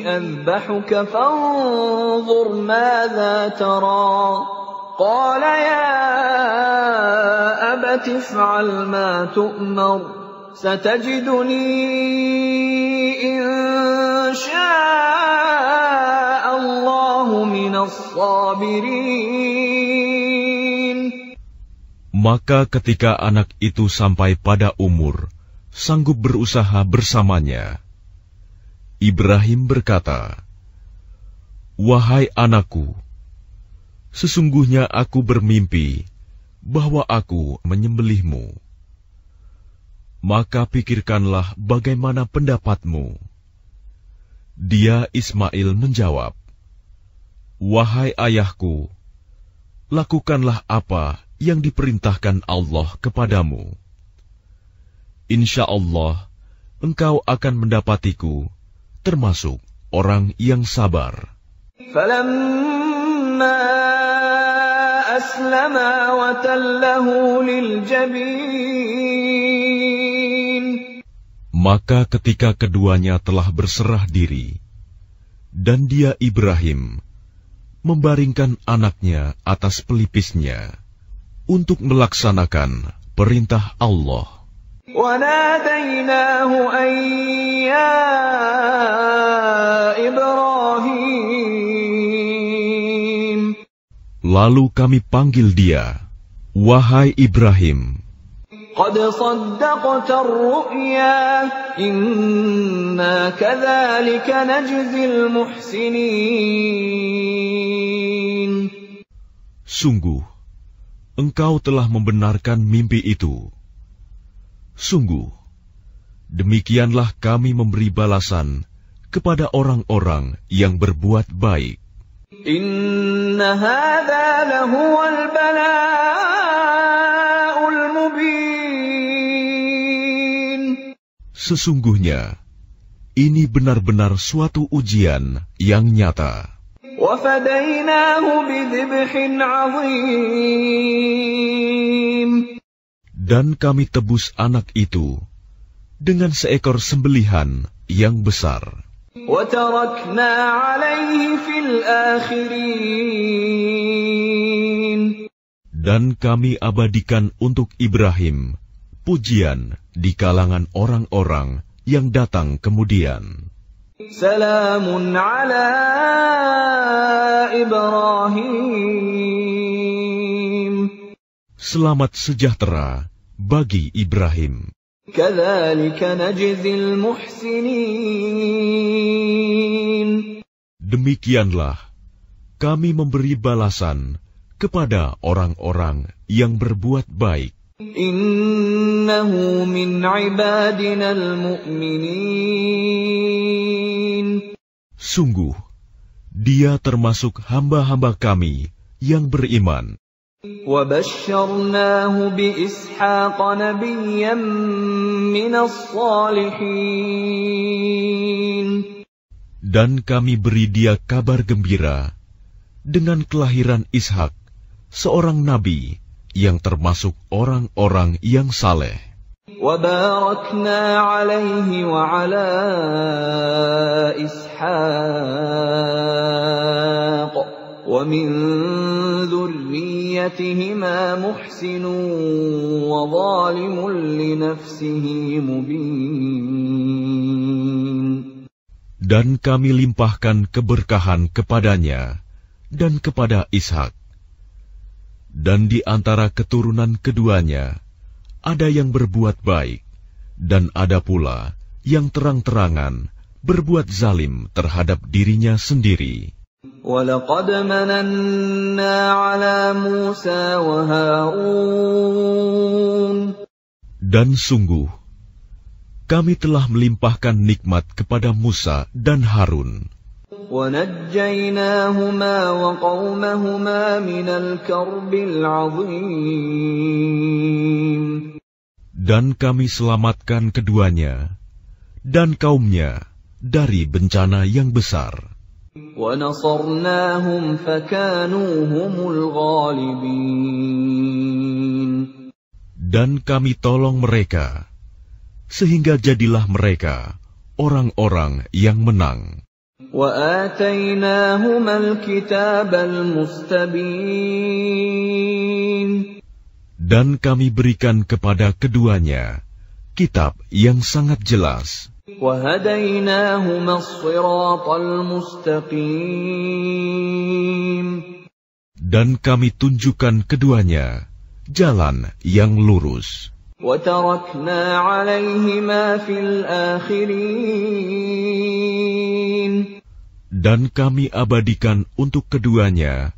أذبحك فانظر ماذا ترى. قال يا أبت افعل ما تؤمر ستجدني إن شاء الله من الصابرين. Maka ketika anak itu sampai pada umur sanggup berusaha bersamanya, Ibrahim berkata, wahai anakku, sesungguhnya aku bermimpi bahwa aku menyembelihmu. Maka pikirkanlah bagaimana pendapatmu. Dia Ismail menjawab, wahai ayahku, lakukanlah apa yang diperintahkan Allah kepadamu. Insya Allah, engkau akan mendapatiku termasuk orang yang sabar. فلما أسلما وتله للجبين. Maka ketika keduanya telah berserah diri, dan dia Ibrahim membaringkan anaknya atas pelipisnya untuk melaksanakan perintah Allah. وَنَادَيْنَاهُ أَن يَا إِبْرَاهِيمُ. Lalu kami panggil dia, wahai Ibrahim. قَدْ صَدَّقْتَ الرُّؤْيَا إِنَّا كَذَلِكَ نَجْزِي الْمُحْسِنِينَ. Sungguh, engkau telah membenarkan mimpi itu. Sungguh, demikianlah kami memberi balasan kepada orang-orang yang berbuat baik. Inna hadza lahuwal bala'ul mubin. Sesungguhnya, ini benar-benar suatu ujian yang nyata. Wa fadainahu bidhibhin 'azim. Dan kami tebus anak itu dengan seekor sembelihan yang besar. وَتَرَكْنَا عَلَيْهِ فِي الْآخِرِينَ. Dan kami abadikan untuk Ibrahim pujian di kalangan orang-orang yang datang kemudian. Salamun ala Ibrahim. Selamat sejahtera bagi Ibrahim. Kadzalika najzil muhsinin. Demikianlah kami memberi balasan kepada orang-orang yang berbuat baik. Innahu min ibadinal mu'minin. Sungguh, dia termasuk hamba-hamba kami yang beriman. Wa basyarnahu bi Ishaq nabiyyan minas salihin. Dan kami beri dia kabar gembira dengan kelahiran Ishak, seorang nabi yang termasuk orang-orang yang saleh. Wa barakna alaihi wa ala Ishaq wa min dhurriyyatihima muhsinun wa zalimun li nafsihi mubin. Dan kami limpahkan keberkahan kepadanya dan kepada Ishak. Dan di antara keturunan keduanya, ada yang berbuat baik, dan ada pula yang terang-terangan berbuat zalim terhadap dirinya sendiri. وَلَقَدْ مَنَنَّا عَلَى مُوسَى وَهَارُونَ. Dan sungguh, kami telah melimpahkan nikmat kepada Musa dan Harun. وَنَجَّيْنَاهُمَا وَقَوْمَهُمَا مِنَ الْكَرْبِ الْعَظِيمِ. Dan kami selamatkan keduanya dan kaumnya dari bencana yang besar. وَنَصَرْنَاهُمْ فَكَانُوا هُمُ الْغَالِبِينَ. Dan kami tolong mereka, sehingga jadilah mereka orang-orang yang menang. وَآتَيْنَاهُمَا الْكِتَابَ الْمُسْتَبِينَ. Dan kami berikan kepada keduanya kitab yang sangat jelas. وَهَدَيْنَاهُمَا الصِّرَاطَ الْمُسْتَقِيمَ. Dan kami tunjukkan keduanya jalan yang lurus. وَتَرَكْنَا عَلَيْهِمَا فِي الْآخِرِينَ. Dan kami abadikan untuk keduanya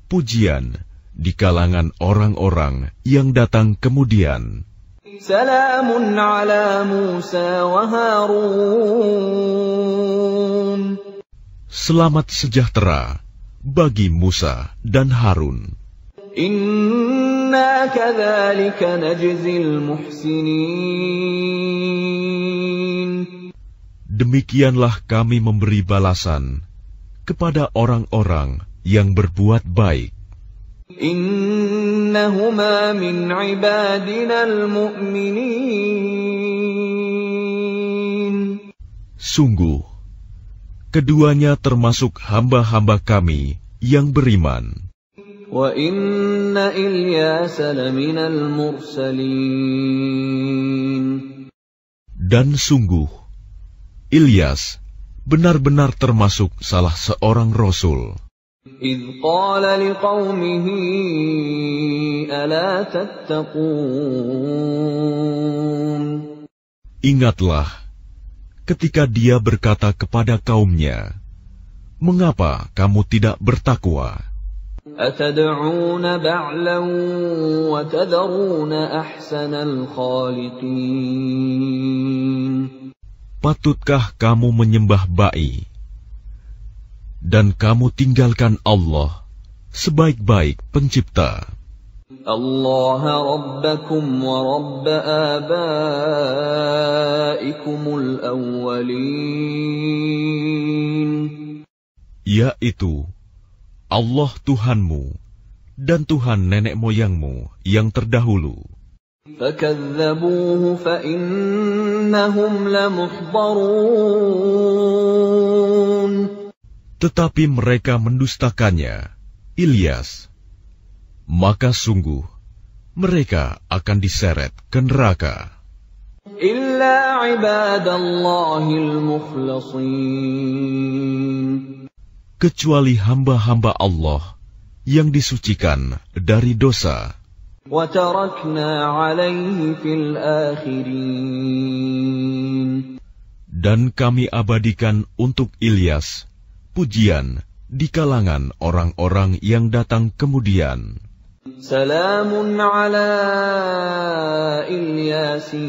pujian di kalangan orang-orang yang datang kemudian. Salamun ala Musa wa Harun. Selamat sejahtera bagi Musa dan Harun. Inna kadzalika najzil muhsinin. Demikianlah kami memberi balasan kepada orang-orang yang berbuat baik. Innahuma min ibadinal mu'minin. Sungguh, keduanya termasuk hamba-hamba kami yang beriman. Wa inna Ilyasa laminal mursalin. Dan sungguh, Ilyas benar-benar termasuk salah seorang rasul. إذ قال لقومه ألا تتقون. Ingatlah ketika dia berkata kepada kaumnya, "Mengapa kamu tidak bertakwa? أتدعون بعلا وتذرون أحسن الخالقين. Patutkah kamu menyembah ba'i dan kamu tinggalkan Allah sebaik-baik pencipta? Allah Rabbakum wa Rabb abaikumul awwalin. Yaitu Allah Tuhanmu dan Tuhan nenek moyangmu yang terdahulu. فَكَذَّبُوهُ فَإِنَّهُمْ لَمُحْضَرُونَ. Tetapi mereka mendustakannya, Ilyas. Maka sungguh, mereka akan diseret ke neraka. Illa ibadallahil mukhlasin. Kecuali hamba-hamba Allah yang disucikan dari dosa. Wa tarakna 'alaihi fil akhirin. Dan kami abadikan untuk Ilyas pujian di kalangan orang-orang yang datang kemudian. Salamun ala Ilyasin.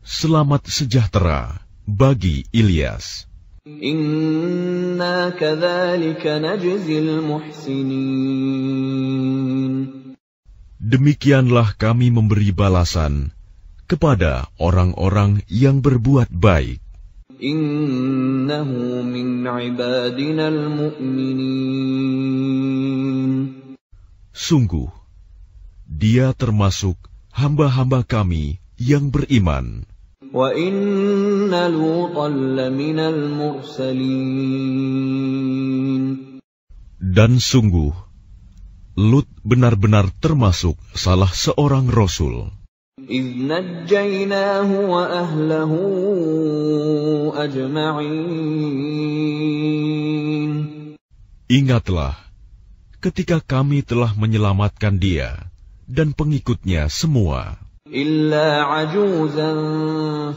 Selamat sejahtera bagi Ilyas. Inna kadzalika najzil muhsinin. Demikianlah kami memberi balasan kepada orang-orang yang berbuat baik. Innahu min ibadinal mu'minin. Sungguh, dia termasuk hamba-hamba kami yang beriman. Wa inna Lutan laminal mursalin. Dan sungguh, Lut benar-benar termasuk salah seorang rasul. إِذْ نَجَّيْنَاهُ وَأَهْلَهُ أَجْمَعِينَ. Ingatlah, ketika kami telah menyelamatkan dia dan pengikutnya semua. إِلَّا عَجُوزًا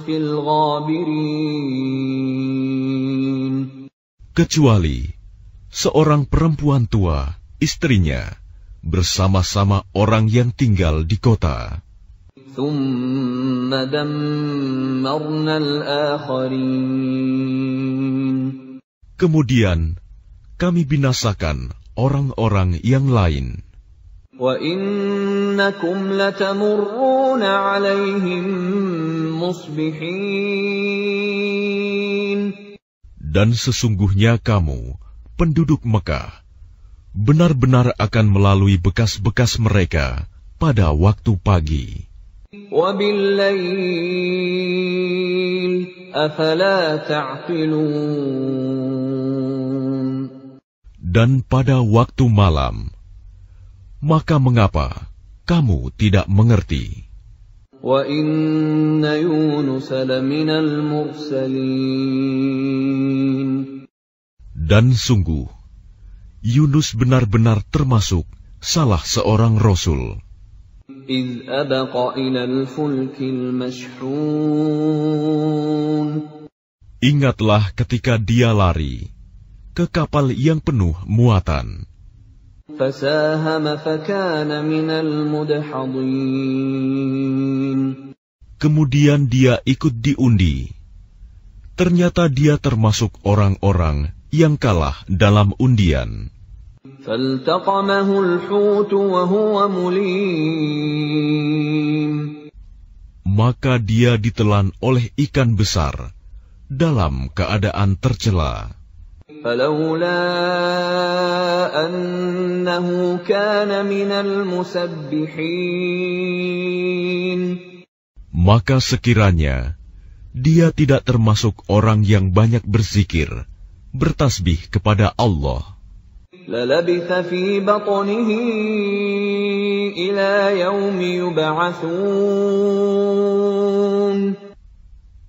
فِي الْغَابِرِينَ. Kecuali seorang perempuan tua, istrinya, bersama-sama orang yang tinggal di kota. ثُمَّ دَمَّرْنَا الْآخَرِينَ. Kemudian kami binasakan orang-orang yang lain. وَإِنَّكُمْ لَتَمُرُّونَ عَلَيْهِمْ مُصْبِحِينَ. Dan sesungguhnya kamu, penduduk Mekah, benar-benar akan melalui bekas-bekas mereka pada waktu pagi. وَبِاللَّيْلِ أَفَلَا تَعْقِلُونَ. Dan pada waktu malam, maka mengapa kamu tidak mengerti? وَإِنَّ يُونُسَ لَمِنَ الْمُرْسَلِينَ. Dan sungguh, Yunus benar-benar termasuk salah seorang rasul. إِذْ أَبَقَ إِلَى الْفُلْكِ الْمَشْحُونِ. Ingatlah ketika dia lari ke kapal yang penuh muatan. فَسَاهَمَ فَكَانَ مِنَ الْمُدْحَضِينَ. Kemudian dia ikut diundi. Ternyata dia termasuk orang-orang yang kalah dalam undian. فَالْتَقَمَهُ الْحُوتُ وَهُوَ مُلِيمٌ. Maka dia ditelan oleh ikan besar dalam keadaan tercela. فَلَوْلَا أَنَّهُ كَانَ مِنَ الْمُسَبِّحِينَ. Maka sekiranya dia tidak termasuk orang yang banyak berzikir, bertasbih kepada Allah, لَلَبِثَ فِي بَطْنِهِ إِلَى يَوْمِ يُبْعَثُونَ.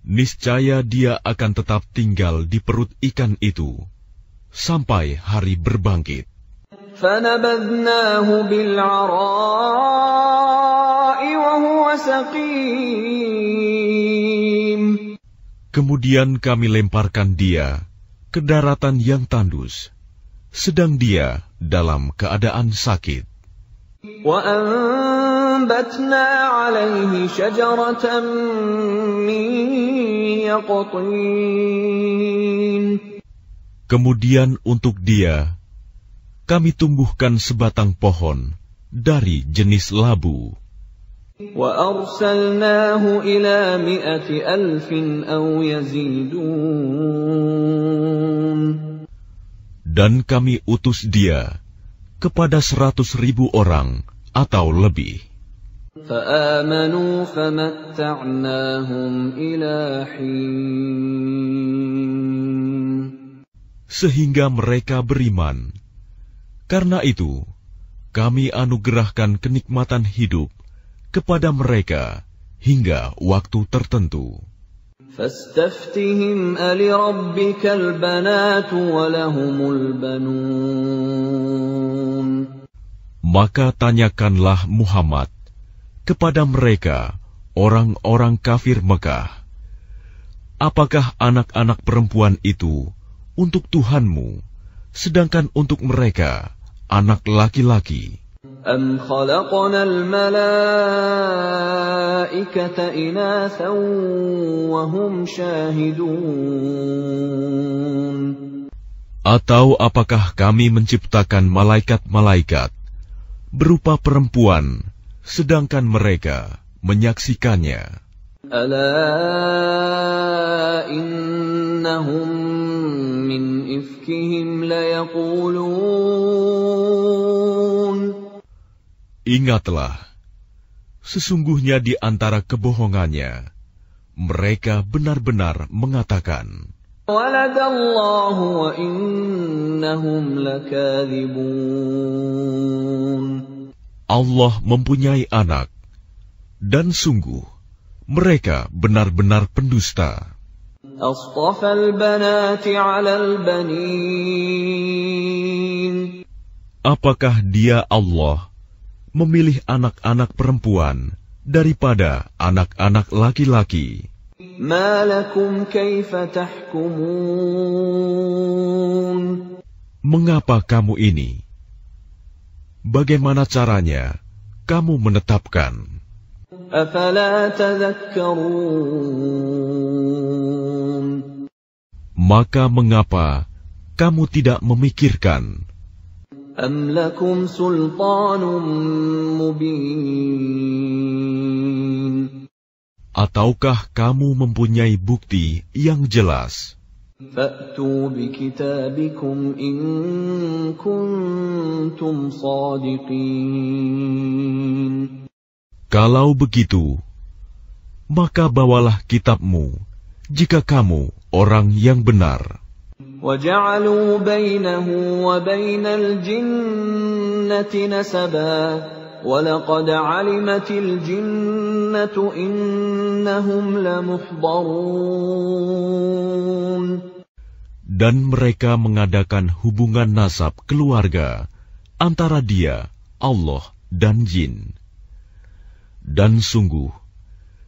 niscaya dia akan tetap tinggal di perut ikan itu sampai hari berbangkit. فَنَبَذْنَاهُ بِالْعَرَاءِ وَهُوَ سَقِيمٌ. Kemudian kami lemparkan dia ke daratan yang tandus, sedang dia dalam keadaan sakit. وَأَنبَتْنَا عَلَيْهِ شَجَرَةً مِّن يَقْطِينٍ. Kemudian untuk dia, kami tumbuhkan sebatang pohon dari jenis labu. وَأَرْسَلْنَاهُ إِلَى 100,000 أَوْ يَزِيدُونَ. Dan kami utus dia kepada 100.000 orang atau lebih. فَآمَنُوا فَمَتَّعْنَاهُمْ إِلَى حِينٍ. Sehingga mereka beriman. Karena itu, kami anugerahkan kenikmatan hidup kepada mereka hingga waktu tertentu. فاستفتهم ألربك البنات ولهم البنون. Maka tanyakanlah Muhammad kepada mereka, orang-orang kafir Mekah, apakah anak-anak perempuan itu untuk Tuhanmu, sedangkan untuk mereka anak laki-laki? أم خلقنا الملائكة إناثا وهم شاهدون. Atau apakah kami menciptakan malaikat-malaikat berupa perempuan, sedangkan mereka menyaksikannya? ألا إنهم من إفكهم ليقولون. Ingatlah, sesungguhnya di antara kebohongannya, mereka benar-benar mengatakan, وَلَدَ اللَّهُ وَإِنَّهُمْ لَكَاذِبُونَ. Allah mempunyai anak, dan sungguh, mereka benar-benar pendusta. أَصْطَفَى الْبَنَاتِ عَلَى الْبَنِينَ. Apakah Dia Allah memilih anak-anak perempuan daripada anak-anak laki-laki? مَا لَكُمْ كَيْفَ تَحْكُمُونَ. Mengapa kamu ini? Bagaimana caranya kamu menetapkan? أَفَلَا تَذَكَّرُونَ. Maka mengapa kamu tidak memikirkan? أَمْ لَكُمْ سُلْطَانٌ مُبِينٌ. Ataukah kamu mempunyai bukti yang jelas? فَأْتُوا بِكِتَابِكُمْ إِن كُنتُمْ صَادِقِينَ. Kalau begitu, maka bawalah kitabmu, jika kamu orang yang benar. وَجَعَلُوا بَيْنَهُ وَبَيْنَ الْجِنَّةِ نَسَبًا وَلَقَدْ عَلِمَتِ الْجِنَّةُ إِنَّهُمْ لَمُحْضَرُونَ. Dan mereka mengadakan hubungan nasab keluarga antara Dia, Allah, dan jin. Dan sungguh,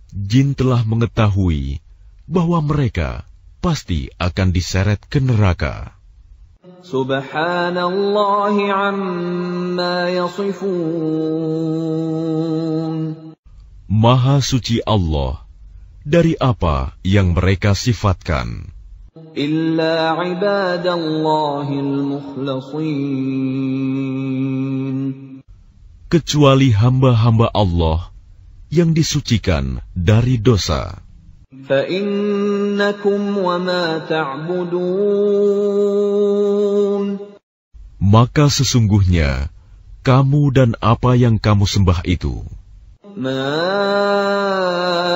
jin telah mengetahui bahwa mereka pasti akan diseret ke neraka. Subhanallahi amma yasifun. Maha suci Allah dari apa yang mereka sifatkan. Illa ibadallahil mukhlasin. Kecuali hamba-hamba Allah yang disucikan dari dosa. فَإِنَّكُمْ وَمَا تَعْبُدُونَ. Maka sesungguhnya kamu dan apa yang kamu sembah itu, مَا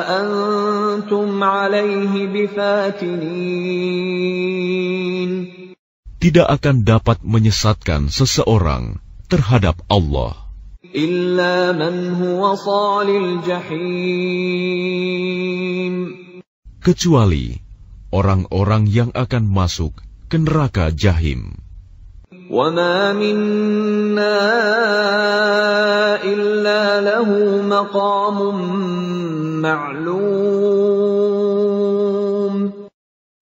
أَنْتُمْ عَلَيْهِ بِفَاتِنِينَ. tidak akan dapat menyesatkan seseorang terhadap Allah. إِلَّا مَنْ هُوَ صَالِ الْجَحِيمِ. Kecuali orang-orang yang akan masuk ke neraka Jahim. وَمَا مِنَّا إِلَّا لَهُ مَقَامٌ مَعْلُومٌ.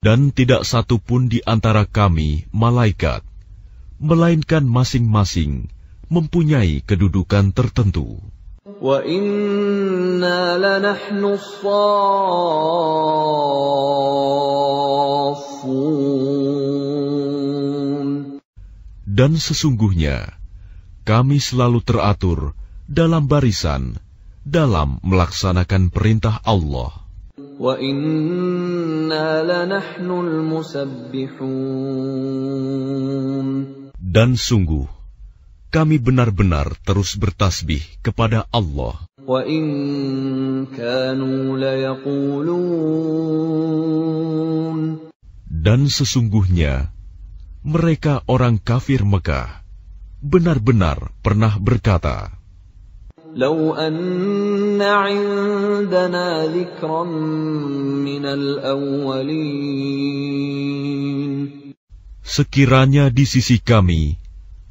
Dan tidak satu pun di antara kami, malaikat, melainkan masing-masing mempunyai kedudukan tertentu. وَإِنَّا لَنَحْنُ الصَّافُّونَ. Dan sesungguhnya kami selalu teratur dalam barisan dalam melaksanakan perintah Allah. وَإِنَّا لَنَحْنُ الْمُسَبِّحُونَ. Dan sungguh kami benar-benar terus bertasbih kepada Allah. وَإِن كَانُوا لَيَقُولُونَ. Dan sesungguhnya mereka orang kafir Mekah benar-benar pernah berkata, لو أن عندنا ذكرا من الأولين. Sekiranya di sisi kami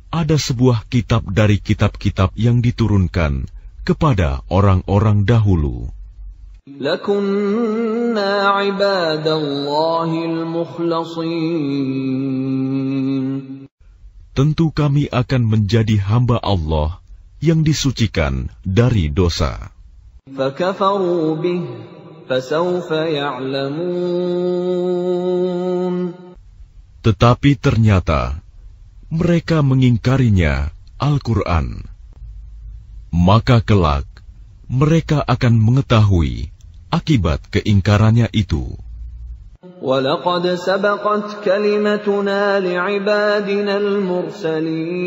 ada sebuah kitab dari kitab-kitab yang diturunkan kepada orang-orang dahulu, لكنا عباد الله المخلصين. tentu kami akan menjadi hamba Allah yang disucikan dari dosa. فكفروا به فسوف يعلمون. Tetapi ternyata mereka mengingkarinya, Al-Quran. Maka kelak mereka akan mengetahui akibat keingkarannya itu. وَلَقَدْ سَبَقَتْ كَلِمَتُنَا لِعِبَادِنَا الْمُرْسَلِينَ.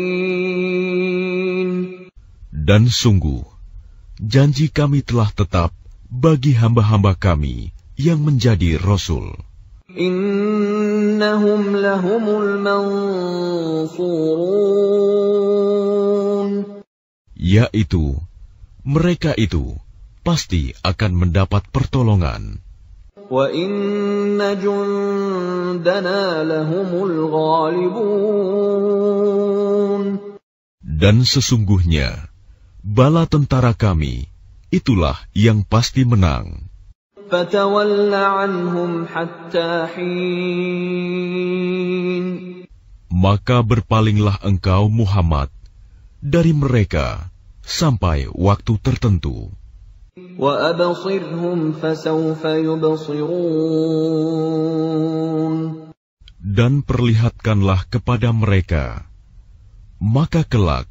Dan sungguh, janji kami telah tetap bagi hamba-hamba kami yang menjadi Rasul. إِنَّهُمْ لَهُمُ الْمَنْصُورُونَ. Yaitu, mereka itu pasti akan mendapat pertolongan. وَإِنَّ جُنْدَنَا لَهُمُ الْغَالِبُونَ. Dan sesungguhnya, bala tentara kami, itulah yang pasti menang. فَتَوَلَّ عَنْهُمْ حَتَّى حِينٍ. Maka berpalinglah engkau Muhammad dari mereka sampai waktu tertentu. وَأَبْصِرْهُمْ فَسَوْفَ يُبْصِرُونَ. Dan perlihatkanlah kepada mereka, maka kelak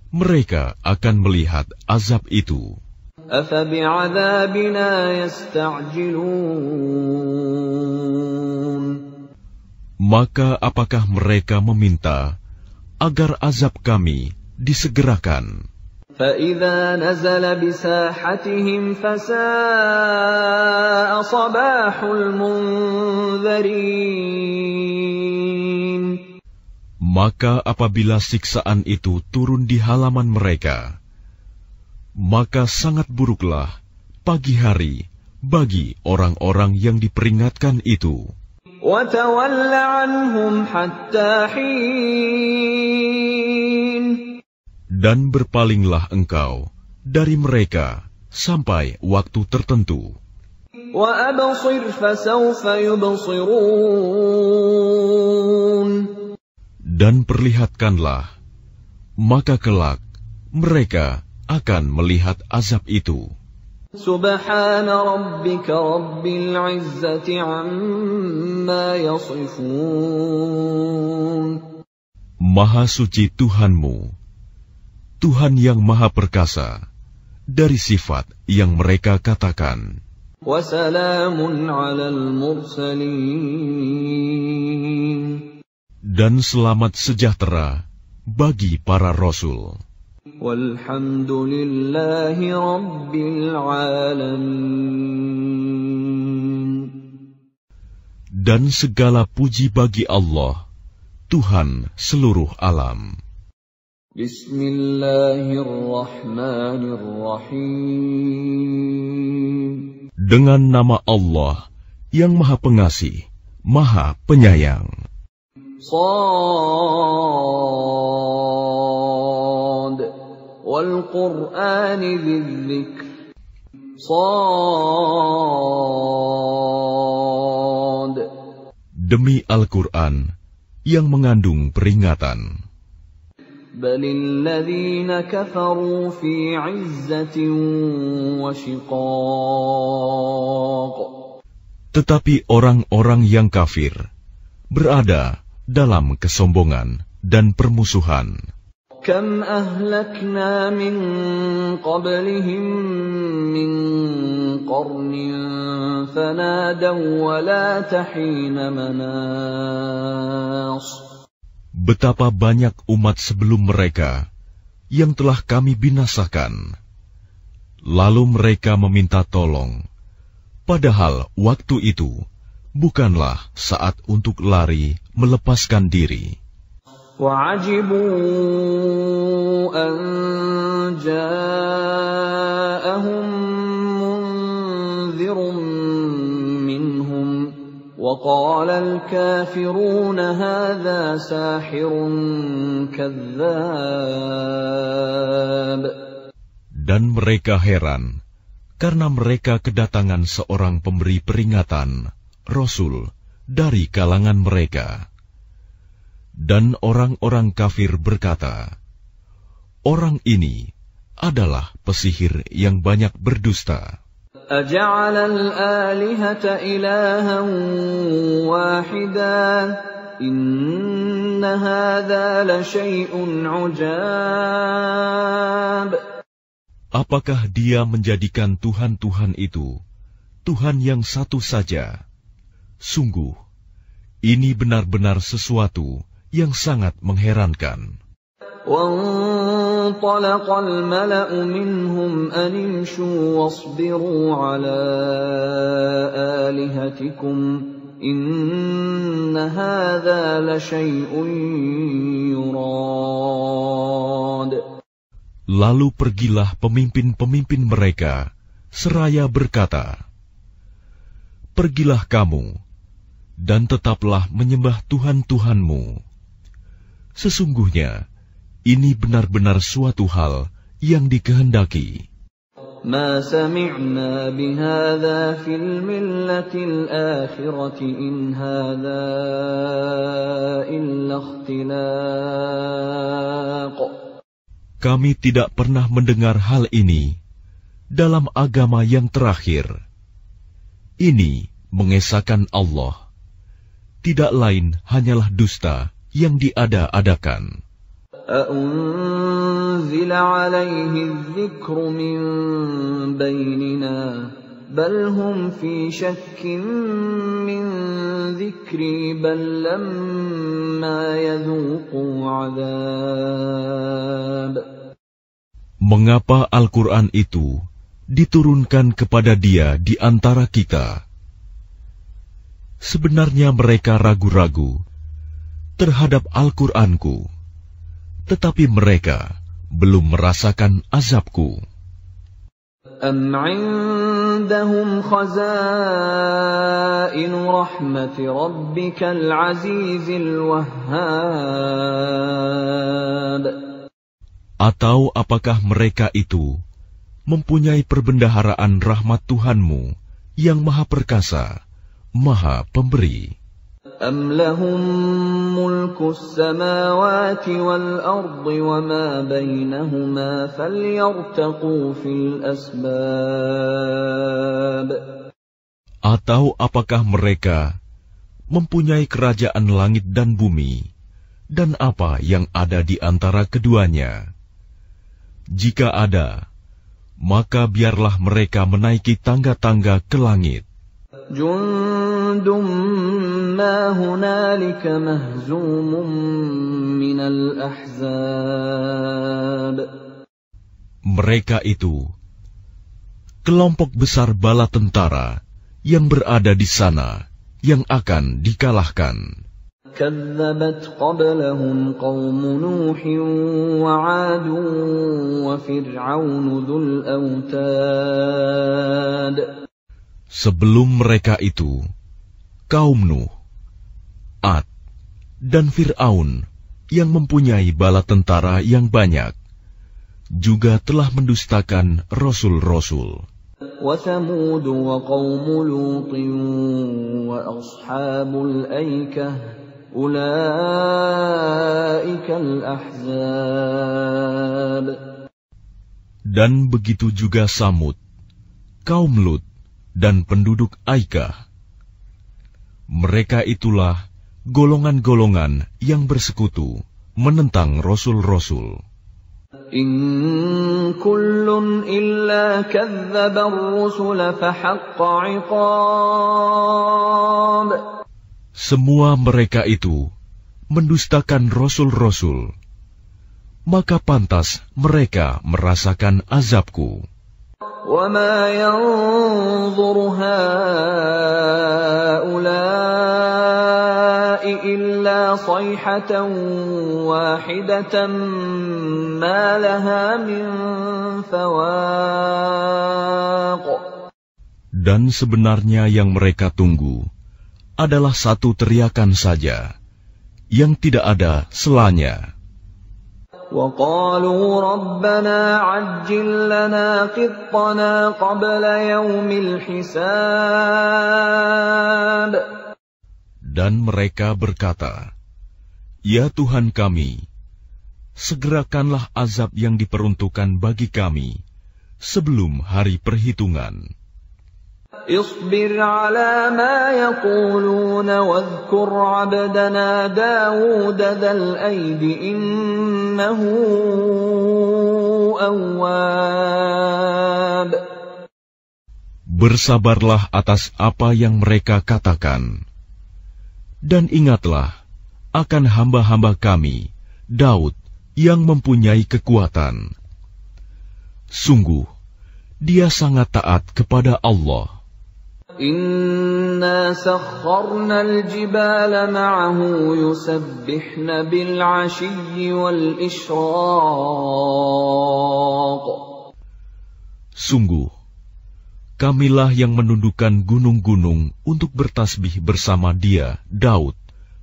mereka akan melihat azab itu. أَفَبِعَذَابِنَا يَسْتَعْجِلُونَ. Maka apakah mereka meminta agar azab kami disegerakan? فَإِذَا نَزَلَ بِسَاحَتِهِمْ فَسَاءَ صَبَاحُ الْمُنذَرِينَ. Maka apabila siksaan itu turun di halaman mereka, maka sangat buruklah pagi hari bagi orang-orang yang diperingatkan itu. وَتَوَلَّ عَنْهُمْ حَتَّى حِينٍ. Dan berpalinglah engkau dari mereka sampai waktu tertentu. وَأَبْصِرْ فَسَوْفَ يُبْصِرُونَ. Dan perlihatkanlah, maka kelak mereka akan melihat azab itu. سبحان ربك رب العزة عما يصفون. Maha suci Tuhanmu, Tuhan yang Maha Perkasa, dari sifat yang mereka katakan. وسلام على المرسلين. Dan selamat sejahtera bagi para Rasul. والحمد لله رب العالمين. Dan segala puji bagi Allah, Tuhan seluruh alam. Bismillahirrahmanirrahim. Dengan nama Allah yang Maha Pengasih, Maha Penyayang. Shad wal Qur'ani dzikr. Shad. Demi Al-Quran yang mengandung peringatan. Balil ladzina kafaru fi 'izzatin wa shiqaq. Tetapi orang-orang yang kafir berada dalam kesombongan dan permusuhan. Kam ahlakna min qablihim min qarnin fanadaw wa la tahina manas. Betapa banyak umat sebelum mereka yang telah kami binasakan. Lalu mereka meminta tolong, padahal waktu itu bukanlah saat untuk lari melepaskan diri. وَعَجِبُوا أَن جَاءَهُم مُّنذِرٌ مِّنْهُمْ وَقَالَ الْكَافِرُونَ هَٰذَا سَاحِرٌ كَذَّابٌ. Dan mereka heran karena mereka kedatangan seorang pemberi peringatan, Rasul, dari kalangan mereka. Dan orang-orang kafir berkata, orang ini adalah pesihir yang banyak berdusta. أَجَعَلَ الْآلِهَةَ إِلَٰهًا وَاحِدًا إِنَّ هَٰذَا لَشَيْءٌ عُجَابٌ. Apakah dia menjadikan Tuhan-Tuhan itu Tuhan yang satu saja? Sungguh, ini benar-benar sesuatu yang sangat mengherankan. وَانطَلَقَ الْمَلَأُ مِنْهُمْ أَنِ امْشُوا وَاصْبِرُوا عَلَىٰ آلِهَتِكُمْ إِنَّ هَٰذَا لَشَيْءٌ يُرَادُ. Lalu pergilah pemimpin-pemimpin mereka, seraya berkata, pergilah kamu, dan tetaplah menyembah Tuhan-Tuhanmu. Sesungguhnya, ini benar-benar suatu hal yang dikehendaki. مَا سَمِعْنَا بِهَٰذَا فِي الْمِلَّةِ الْآخِرَةِ إِنْ هَٰذَا إِلَّا اخْتِلَاقٌ. Kami tidak pernah mendengar hal ini dalam agama yang terakhir. Ini mengesahkan Allah. Tidak lain hanyalah dusta yang diada-adakan. أَأُنزِلَ عَلَيْهِ الذِّكْرُ مِن بَيْنِنَا بَلْ هُمْ فِي شَكٍّ مِّن ذِكْرِي بَل لَّمَّا يَذُوقُوا عَذَابِ. Mengapa Al-Quran itu diturunkan kepada dia di antara kita? Sebenarnya mereka ragu-ragu terhadap Al-Quranku, tetapi mereka belum merasakan azabku. أَمْ عِندَهُمْ خَزَائِنُ رَحْمَةِ رَبِّكَ الْعَزِيزِ الْوَهَّابِ. Atau apakah mereka itu mempunyai perbendaharaan rahmat Tuhanmu yang Maha Perkasa, Maha Pemberi? أَمْ لَهُم مُّلْكُ السَّمَاوَاتِ وَالْأَرْضِ وَمَا بَيْنَهُمَا فَلْيَرْتَقُوا فِي الْأَسْبَابِ. Atau apakah mereka mempunyai kerajaan langit dan bumi, dan apa yang ada di antara keduanya? Jika ada, maka biarlah mereka menaiki tangga-tangga ke langit. Jundum ma hunalika mahzumun minal ahzab. Mereka itu kelompok besar bala tentara yang berada di sana yang akan dikalahkan. كذبت قبلهم قوم نوح وعاد وفرعون ذو الأوتاد. Sebelum mereka itu, kaum Nuh, Ad, dan Fir'aun yang mempunyai bala tentara yang banyak, juga telah mendustakan rasul-rasul. وثمود وقوم لوط وأصحاب الأيكة أولئك الأحزاب. Dan begitu juga Samud, kaum Lut, dan penduduk Aikah. Mereka itulah golongan-golongan yang bersekutu menentang rasul-rasul. In kullun illa kadzdzaba ar-rusul fahaqqa 'iqab. Semua mereka itu mendustakan rasul-rasul, maka pantas mereka merasakan azabku. Wa ma yanzuru haula'i illa صيحة واحدة ما لها من فواق. Dan sebenarnya yang mereka tunggu adalah satu teriakan saja, yang tidak ada selanya. وَقَالُوا رَبَّنَا عَجِّل لَّنَا قِطَّنَا قَبْلَ يَوْمِ الْحِسَابِ. Dan mereka berkata, "Ya Tuhan kami, segerakanlah azab yang diperuntukkan bagi kami sebelum hari perhitungan." اصبر على ما يقولون واذكر عبدنا داود ذا الأيد إنه أواب. Bersabarlah atas apa yang mereka katakan, dan ingatlah akan hamba-hamba kami, Daud, yang mempunyai kekuatan. Sungguh, dia sangat taat kepada Allah. إنا سخرنا الجبال معه يسبحن بالعشي والإشراق. Sungguh, kamilah yang menundukkan gunung-gunung untuk bertasbih bersama dia, Daud,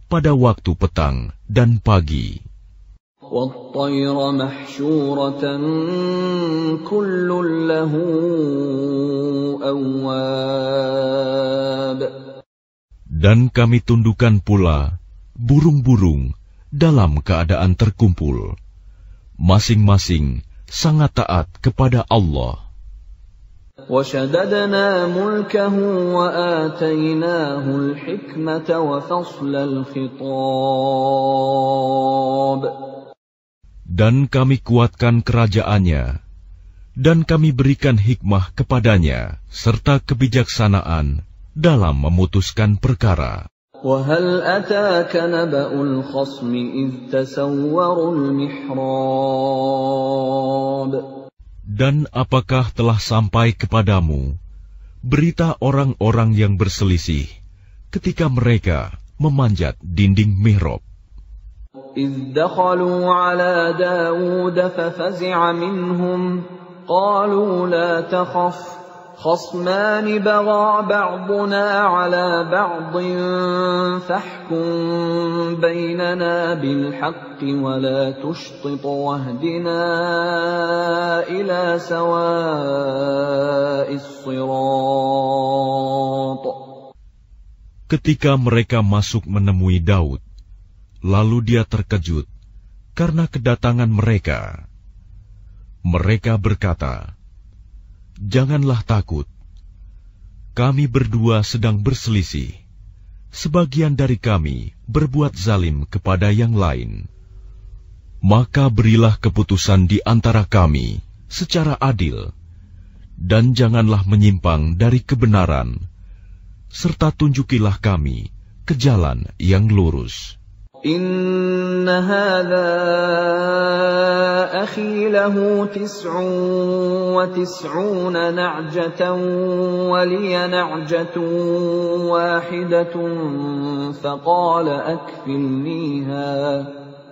pada waktu petang dan pagi. وَالطَّيْرَ مَحْشُورَةً كُلٌّ لَّهُ أَوَّابٌ. Dan kami tundukkan pula burung-burung dalam keadaan terkumpul, masing-masing sangat taat kepada Allah. وَشَدَدْنَا مُلْكَهُ وَآتَيْنَاهُ الْحِكْمَةَ وَفَصْلَ الْخِطَابِ. Dan kami kuatkan kerajaannya, dan kami berikan hikmah kepadanya, serta kebijaksanaan dalam memutuskan perkara. وَهَلْ أَتَاكَ نَبَأُ الْخَصْمِ إِذْ تَسَوَّرُوا الْمِحْرَابَ. Dan apakah telah sampai kepadamu berita orang-orang yang berselisih ketika mereka memanjat dinding mihrab? إِذْ دَخَلُوا عَلَى دَاوُودَ فَفَزِعَ مِنْهُمْ قَالُوا لَا تَخَفْ خَصْمَانِ بَغَىٰ بَعْضُنَا عَلَى بَعْضٍ فَاحْكُم بَيْنَنَا بِالْحَقِّ وَلَا تُشْطِطْ وَاهْدِنَا إِلَىٰ سَوَاءِ الصِّرَاطِ. Ketika mereka masuk menemui Daud, lalu dia terkejut karena kedatangan mereka. Mereka berkata, "Janganlah takut. Kami berdua sedang berselisih. Sebagian dari kami berbuat zalim kepada yang lain. Maka berilah keputusan di antara kami secara adil, dan janganlah menyimpang dari kebenaran, serta tunjukilah kami ke jalan yang lurus." إِنَّ هَذَا أَخِي لَهُ 99 نَعْجَةً وَلِيَ نَعْجَةٌ وَاحِدَةٌ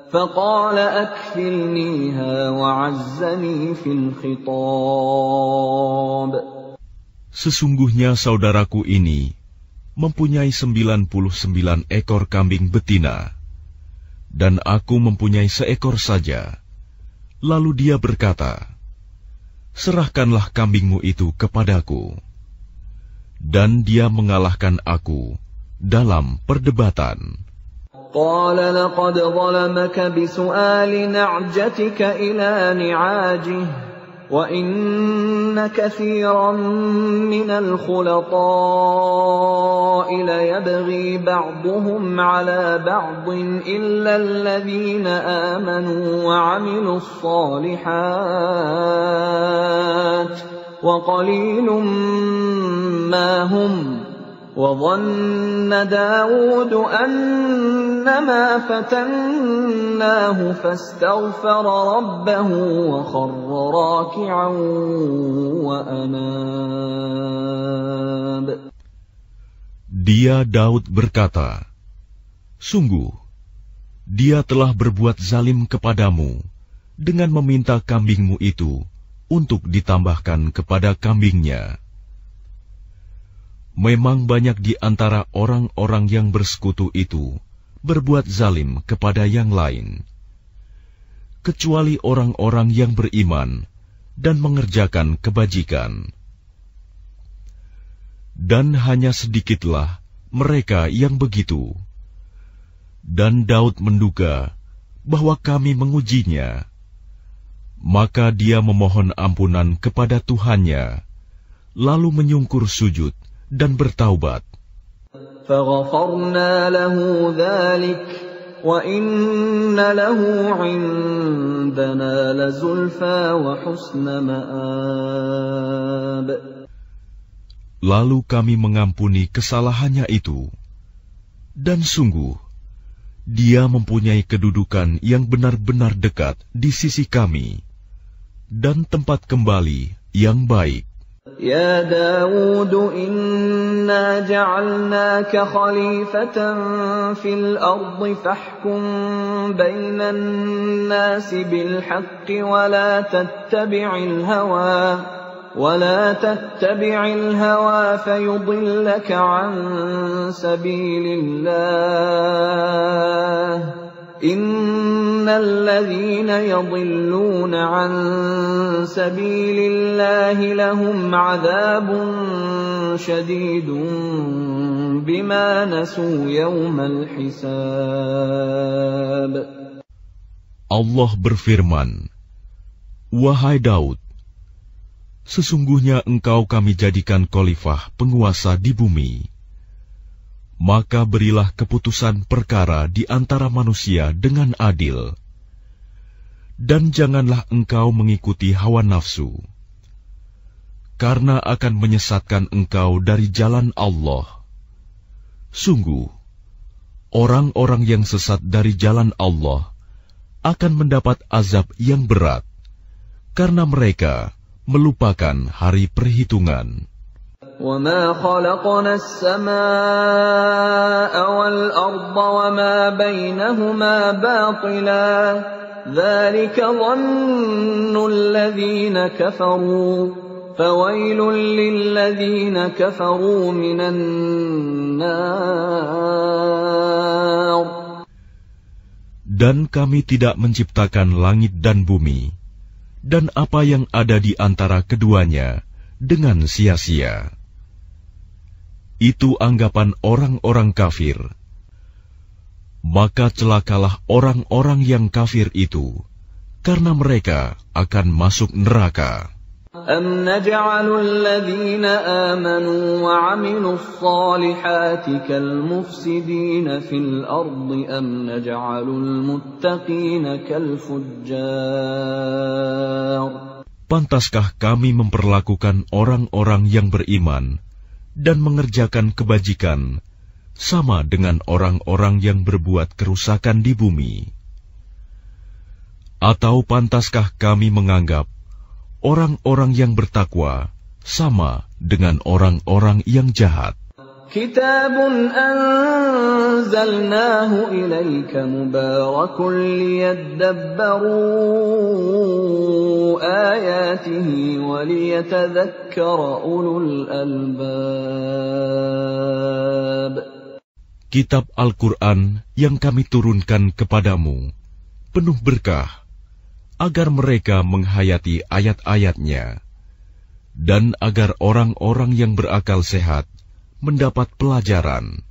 فَقَالَ أَكْفِلْنِيهَا وَعَزَّنِي فِي الْخِطَابِ. Sesungguhnya saudaraku ini mempunyai 99 ekor kambing betina, dan aku mempunyai seekor saja. Lalu dia berkata, "Serahkanlah kambingmu itu kepadaku." Dan dia mengalahkan aku dalam perdebatan. قَالَ لَقَدْ ظَلَمَكَ بِسُؤَالِ نَعْجَتِكَ إِلَىٰ نِعَاجِهِ وَإِنَّ كَثِيرًا مِّنَ الْخُلَطَاءِ لَيَبْغِي بَعْضُهُمْ عَلَىٰ بَعْضٍ إِلَّا الَّذِينَ آمَنُوا وَعَمِلُوا الصَّالِحَاتِ وَقَلِيلٌ مَّا هُمْ وَظَنَّ دَاوُودُ أَنَّمَا فَتَنَّاهُ فَاسْتَغْفَرَ رَبَّهُ وَخَرَّ رَاكِعًا وَأَنَابَ. Dia Daud berkata, "Sungguh, Dia telah berbuat zalim kepadamu dengan meminta kambingmu itu untuk ditambahkan kepada kambingnya. Memang banyak di antara orang-orang yang bersekutu itu berbuat zalim kepada yang lain, kecuali orang-orang yang beriman dan mengerjakan kebajikan. Dan hanya sedikitlah mereka yang begitu. Dan Daud menduga bahwa kami mengujinya. Maka dia memohon ampunan kepada Tuhannya, lalu menyungkur sujud dan bertaubat. فَغَفَرْنَا لَهُ ذَلِكَ وَإِنَّ لَهُ عِندَنَا لَزُلْفَىٰ وَحُسْنَ مَآبٍ. Lalu kami mengampuni kesalahannya itu, dan sungguh, dia mempunyai kedudukan yang benar-benar dekat di sisi kami, dan tempat kembali yang baik. Ya Dawud, inna ja'alnaka khalifatan fil ardi fahkum bainan nasi bil haqqi wa la tattabi'il hawa fayudillaka an sabilillah. Innal ladzina yadhilluna an sabilillahi lahum 'adzabun syadidun bima nasu yaumal hisab. Allah berfirman, Wahai Daud, sesungguhnya engkau kami jadikan khalifah penguasa di bumi. Maka berilah keputusan perkara di antara manusia dengan adil. Dan janganlah engkau mengikuti hawa nafsu, karena akan menyesatkan engkau dari jalan Allah. Sungguh, orang-orang yang sesat dari jalan Allah akan mendapat azab yang berat, karena mereka melupakan hari perhitungan. وَمَا خَلَقْنَا السَّمَاءَ وَالْأَرْضَ وَمَا بَيْنَهُمَا بَاطِلًا ذَلِكَ ظَنُّ الَّذِينَ كَفَرُوا فَوَيْلٌ لِّلَّذِينَ كَفَرُوا مِنَ النَّارِ. Dan kami tidak menciptakan langit dan bumi, dan apa yang ada di antara keduanya dengan sia-sia. Itu anggapan orang-orang kafir. Maka celakalah orang-orang yang kafir itu, karena mereka akan masuk neraka. أَمْ نَجْعَلُ الَّذِينَ آمَنُوا وَعَمِلُوا الصَّالِحَاتِ كَالْمُفْسِدِينَ فِي الْأَرْضِ أَمْ نَجْعَلُ الْمُتَّقِينَ كَالْفُجَّارِ. Pantaskah kami memperlakukan orang-orang yang beriman dan mengerjakan kebajikan sama dengan orang-orang yang berbuat kerusakan di bumi? Atau pantaskah kami menganggap orang-orang yang bertakwa sama dengan orang-orang yang jahat? Kitabun anzalnahu ilaika mubarakun liyadabbaru ayatihi wa liyatadhakkara ulul albab. Kitab Al-Quran yang kami turunkan kepadamu penuh berkah, agar mereka menghayati ayat-ayatnya, dan agar orang-orang yang berakal sehat mendapat pelajaran.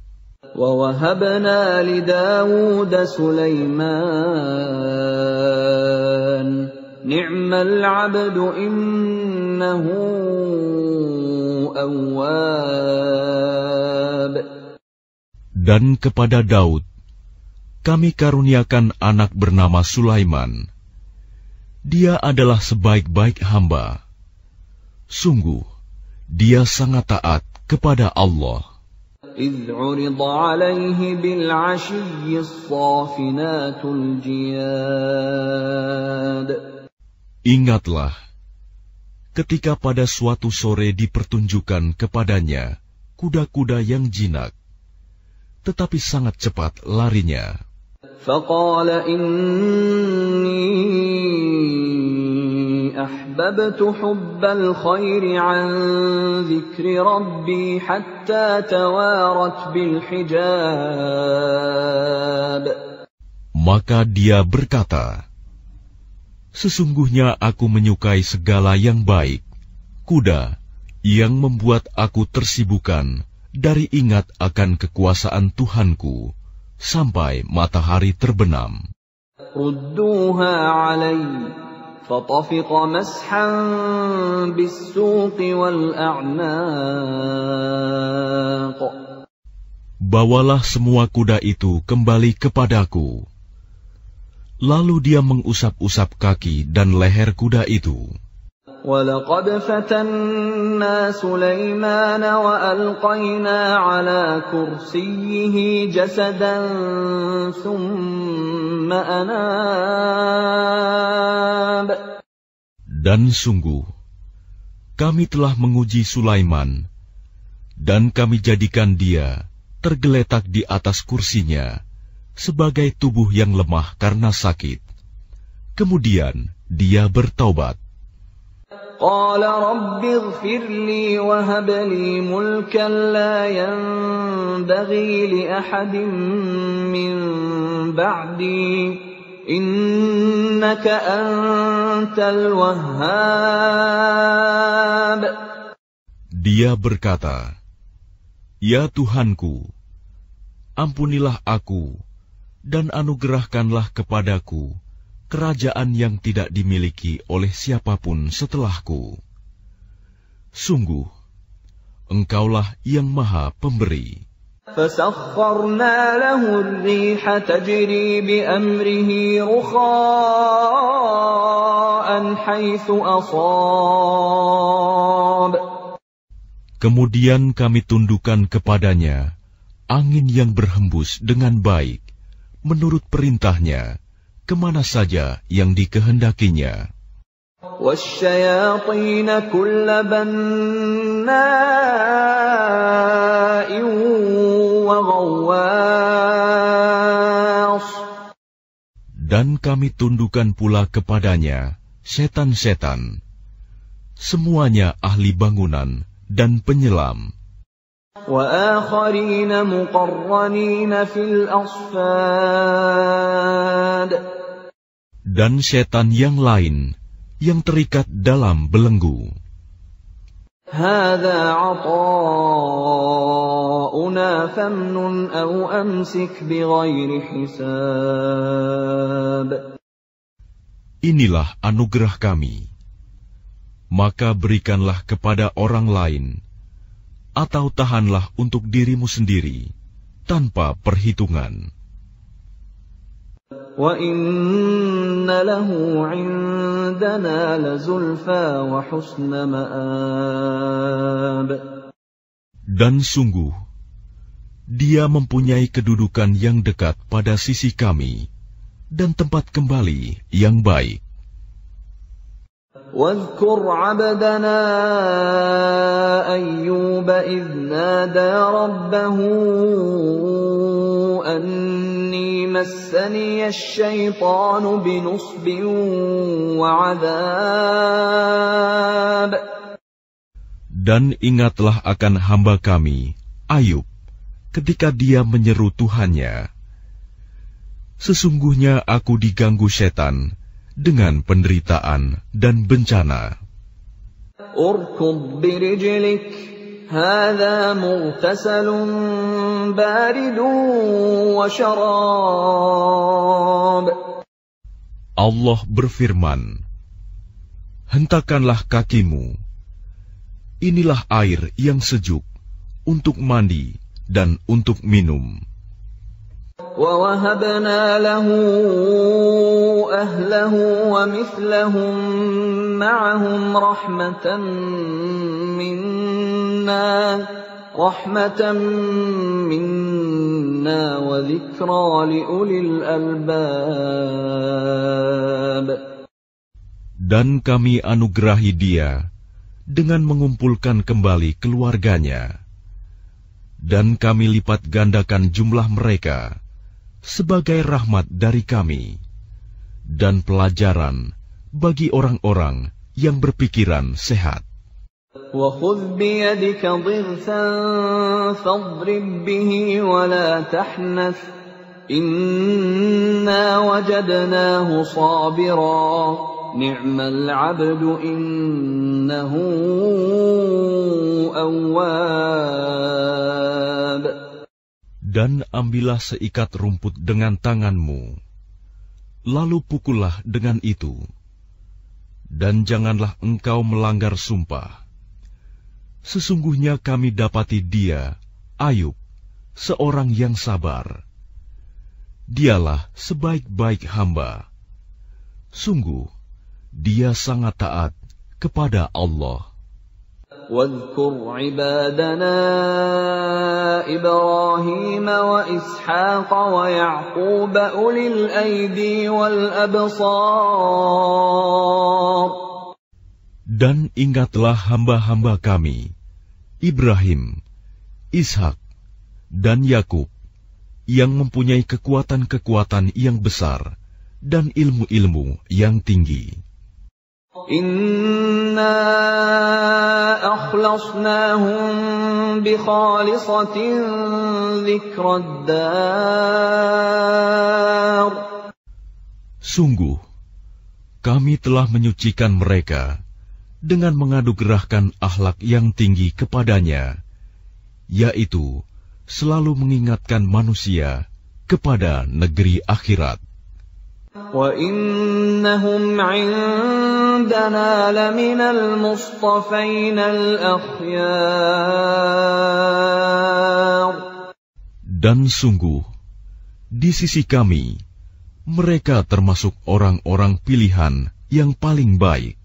وَوَهَبْنَا لِدَاوُودَ سُلَيْمَانَ نِعْمَ الْعَبْدُ إِنَّهُ أَوَّابٌ. Dan kepada Daud kami karuniakan anak bernama Sulaiman. Dia adalah sebaik-baik hamba. Sungguh, dia sangat taat kepada Allah. إِذْ عُرِضَ عَلَيْهِ بِالْعَشِيِّ الصَّافِنَاتُ الْجِيَادُ. Ingatlah, ketika pada suatu sore dipertunjukkan kepadanya kuda-kuda yang jinak, tetapi sangat cepat larinya. فقال إني أحببت حب الخير عن ذكر ربي حتى توارت بالحجاب. Maka dia berkata, sesungguhnya aku menyukai segala yang baik, kuda yang membuat aku tersibukan dari ingat akan kekuasaan Tuhanku sampai matahari terbenam. Rudduha alai, fatafiq mashan bis-suq wal-a'naq. Bawalah semua kuda itu kembali kepadaku. Lalu dia mengusap-usap kaki dan leher kuda itu. وَلَقَدْ فَتَنَّا سُلَيْمَانَ وَأَلْقَيْنَا عَلَى كُرْسِيِّهِ جَسَدًا ثُمَّ أَنَابَ. Dan sungguh, kami telah menguji Sulaiman, dan kami jadikan dia tergeletak di atas kursinya, sebagai tubuh yang lemah karena sakit. Kemudian dia bertaubat. قال رب اغفر لي وهب لي ملكا لا ينبغي لأحد من بعدي إنك أنت الوهاب. Dia berkata, Ya Tuhanku, ampunilah aku dan anugerahkanlah kepadaku kerajaan yang tidak dimiliki oleh siapapun setelahku. Sungguh, Engkaulah yang Maha Pemberi. فَسَخَّرْنَا لَهُ الرِّيحَ تَجْرِي بِأَمْرِهِ رُخَاءً حَيْثُ أَصَابَ. Kemudian kami tundukkan kepadanya angin yang berhembus dengan baik, menurut perintahnya, kemana saja yang dikehendakinya. وَالشَّيَاطِينَ كُلَّ بَنَّاءٍ وَغَوَّاصٍ. Dan kami tundukkan pula kepadanya setan-setan, semuanya ahli bangunan dan penyelam. وَآخَرِينَ مُقَرَّنِينَ فِي الْأَصْفَادِ. Dan setan yang lain yang terikat dalam belenggu. هَذَا عَطَاؤُنَا فَامْنُنْ أَوْ أَمْسِكْ بِغَيْرِ حِسَابٍ. Inilah anugerah kami, maka berikanlah kepada orang lain, atau tahanlah untuk dirimu sendiri, tanpa perhitungan. وَإِنَّ لَهُ عِندَنَا لَزُلْفَىٰ وَحُسْنَ مَآبٍ. Dan sungguh, dia mempunyai kedudukan yang dekat pada sisi kami, dan tempat kembali yang baik. وَاذْكُرْ عَبْدَنَا أَيُّوبَ إِذْ نَادَىٰ رَبَّهُ أَنِّي مَسَّنِيَ الشَّيْطَانُ بِنُصْبٍ وَعَذَابٍ. Dan ingatlah akan hamba kami, Ayub, ketika dia menyeru Tuhannya, sesungguhnya aku diganggu setan dengan penderitaan dan bencana. Urkud birijlik, hadha mughtasalun baridun wa syarab. Allah berfirman, hentakanlah kakimu, inilah air yang sejuk untuk mandi dan untuk minum. وَوَهَبْنَا لَهُ أَهْلَهُ وَمِثْلَهُم مَّعَهُمْ رَحْمَةً مِّنَّا وَذِكْرَىٰ لِأُولِي الْأَلْبَابِ. Dan kami anugerahi dia dengan mengumpulkan kembali keluarganya, dan kami lipat gandakan jumlah mereka sebagai rahmat dari kami dan pelajaran bagi orang-orang yang berpikiran sehat. وَخُذْ بِيَدِكَ ضِغْثًا فَاضْرِبْ بِهِ وَلَا تَحْنَثْ إِنَّا وَجَدْنَاهُ صَابِرًا نِعْمَ الْعَبْدُ إِنَّهُ أَوَّابٌ. Dan ambillah seikat rumput dengan tanganmu, lalu pukullah dengan itu, dan janganlah engkau melanggar sumpah. Sesungguhnya kami dapati dia, Ayub, seorang yang sabar. Dialah sebaik-baik hamba. Sungguh, dia sangat taat kepada Allah. واذكر عبادنا إبراهيم وإسحاق ويعقوب أولي الأيدي والأبصار. Dan ingatlah hamba-hamba kami, Ibrahim, Ishak, dan Yakub, yang mempunyai kekuatan-kekuatan yang besar dan ilmu-ilmu yang tinggi. Inna akhlasnahum bi khalisatin dzikrad dar. Sungguh, kami telah menyucikan mereka dengan mengadugerahkan akhlak yang tinggi kepadanya, yaitu selalu mengingatkan manusia kepada negeri akhirat. وَإِنَّهُمْ عِندَنَا لَمِنَ الْمُصْطَفَيْنَ الْأَخْيَارِ. Dan sungguh, di sisi kami, mereka termasuk orang-orang pilihan yang paling baik.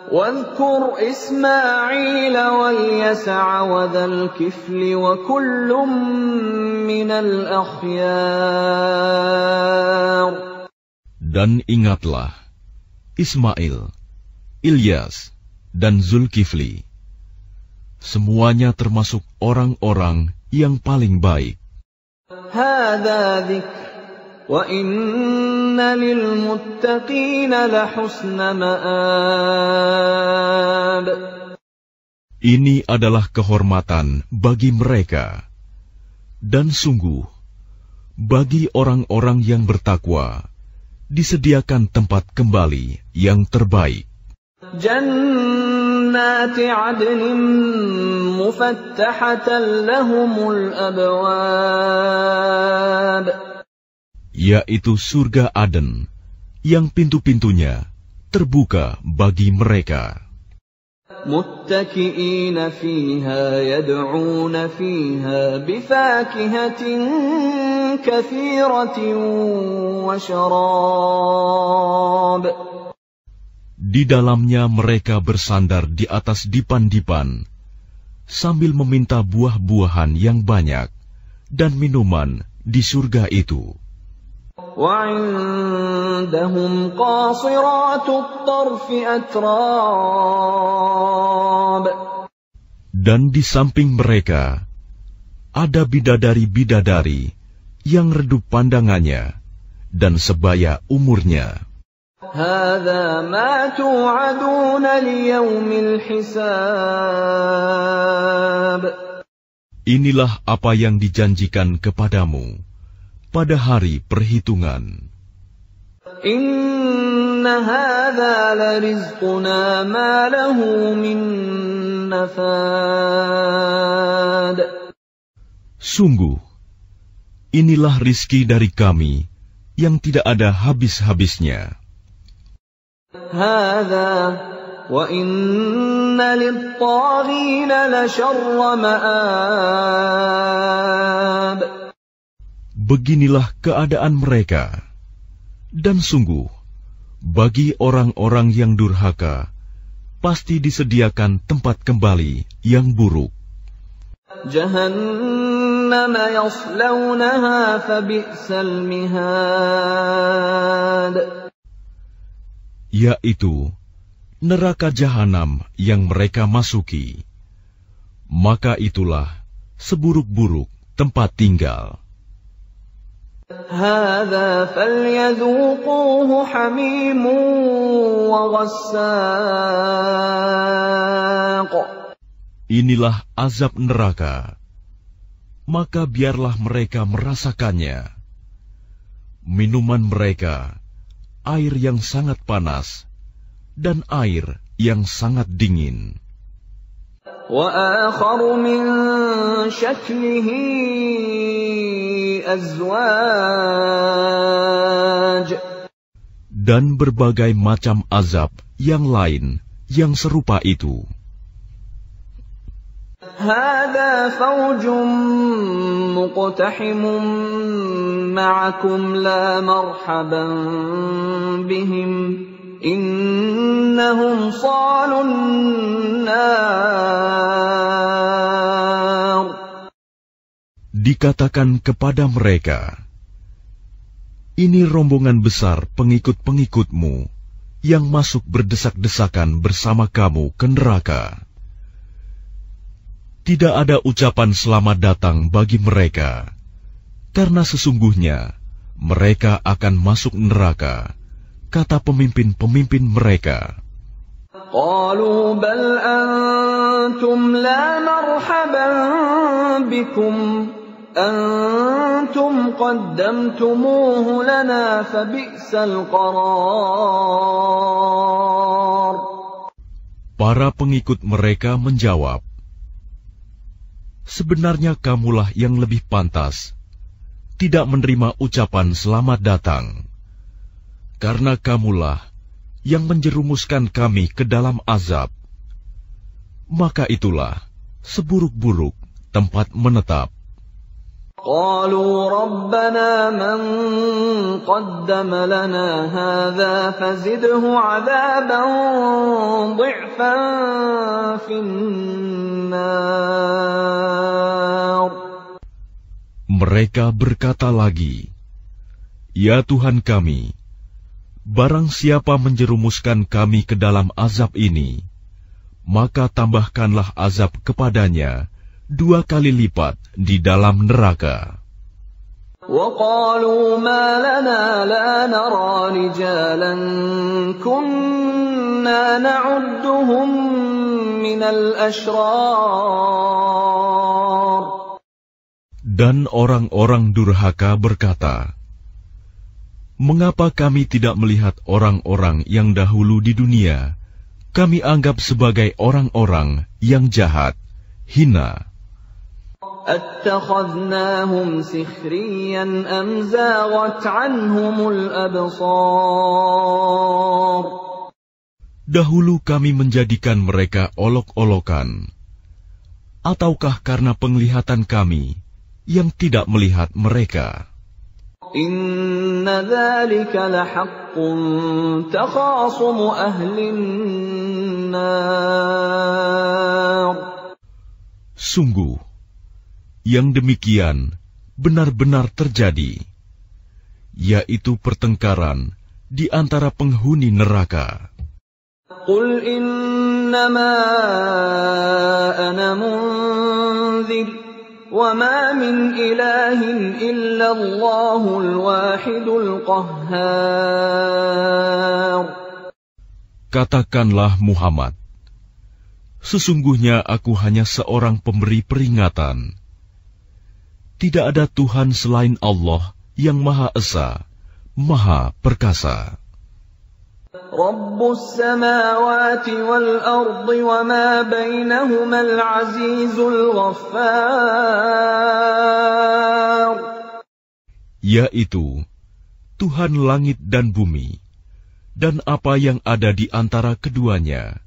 وَاذْكُرْ إِسْمَاعِيلَ وَالْيَسَعَ وَذَا الْكِفْلِ وَكُلٌّ مِّنَ الْأَخْيَارِ. Dan ingatlah Ismail, Ilyas, dan Zulkifli. Semuanya termasuk orang-orang yang paling baik. هَذَا ذِكْرٌ وَإِنَّ لِلْمُتَّقِينَ لَحُسْنَ مَآبٍ. Ini adalah kehormatan bagi mereka. Dan sungguh, bagi orang-orang yang bertakwa, disediakan tempat kembali yang terbaik. Jannati 'adnin mufattahatan lahumul abwab. Yaitu surga Aden, yang pintu-pintunya terbuka bagi mereka. Muttaki'ina fiha yad'una fiha bifakihatin katsiratin wa syarab. Di dalamnya mereka bersandar di atas dipan-dipan sambil meminta buah-buahan yang banyak dan minuman di surga itu. وَعِندَهُمْ قَاصِرَاتُ الطَّرْفِ أَتْرَابٌ. Dan di samping mereka ada bidadari-bidadari yang redup pandangannya dan sebaya umurnya. هَذَا مَا تُوعَدُونَ لِيَوْمِ الْحِسَابِ. Inilah apa yang dijanjikan kepadamu pada hari perhitungan. Inna hadza larizquna ma lahu min nafad. Sungguh, inilah rizki dari kami yang tidak ada habis-habisnya. Hadza wa inna lit-taghina la syarra ma'ab. Beginilah keadaan mereka, dan sungguh, bagi orang-orang yang durhaka, pasti disediakan tempat kembali yang buruk. Jahannam yaslawnaha fabi'sal mihad. Yaitu neraka Jahanam yang mereka masuki. Maka itulah seburuk-buruk tempat tinggal. هذا فليذوقوه حميم وغساق. Inilah azab neraka, maka biarlah mereka merasakannya. Minuman mereka, air yang sangat panas, dan air yang sangat dingin. وآخر من شكله أزواج. Dan berbagai macam azab yang lain yang serupa itu. هذا فوج مقتحم معكم لا مرحبا بهم إنهم صالوا النار. Dikatakan kepada mereka, ini rombongan besar pengikut-pengikutmu yang masuk berdesak-desakan bersama kamu ke neraka. Tidak ada ucapan selamat datang bagi mereka, karena sesungguhnya mereka akan masuk neraka, kata pemimpin-pemimpin mereka. قالوا بل أنتم لا مرحبا بكم أنتم قدمتموه لنا فبئس القرار. Para pengikut mereka menjawab, sebenarnya kamulah yang lebih pantas tidak menerima ucapan selamat datang, karena kamulah yang menjerumuskan kami ke dalam azab. Maka itulah seburuk-buruk tempat menetap. قالوا ربنا من قدم لنا هذا فزده عذابا ضعفا في النار. Mereka berkata lagi, ya Tuhan kami, barang siapa menjerumuskan kami ke dalam azab ini, maka tambahkanlah azab kepadanya 2 kali lipat di dalam neraka. وقالوا ما لنا لا نرى رجالا كنا نعدهم من الأشرار. Dan orang-orang durhaka berkata, mengapa kami tidak melihat orang-orang yang dahulu di dunia kami anggap sebagai orang-orang yang jahat, hina? أَتَّخَذْنَاهُمْ سِخْرِيًّا أَمْ زَاغَتْ عَنْهُمُ الْأَبْصَارُ. Dahulu kami menjadikan mereka olok-olokan, ataukah karena penglihatan kami yang tidak melihat mereka? إِنَّ ذَلِكَ لَحَقٌّ تَخَاصُمُ أَهْلِ النَّارِ. Sungguh, yang demikian benar-benar terjadi, yaitu pertengkaran di antara penghuni neraka. قُلْ إِنَّمَا أَنَا مُنذِرٌ وَمَا مِنْ إِلَٰهٍ إِلَّا اللَّهُ الْوَاحِدُ الْقَهَّارُ. Katakanlah Muhammad, sesungguhnya aku hanya seorang pemberi peringatan. Tidak ada Tuhan selain Allah yang Maha Esa, Maha Perkasa. Rabbus samawati wal ardi wa ma bainahuma al-azizul ghaffar. Yaitu Tuhan langit dan bumi, dan apa yang ada di antara keduanya,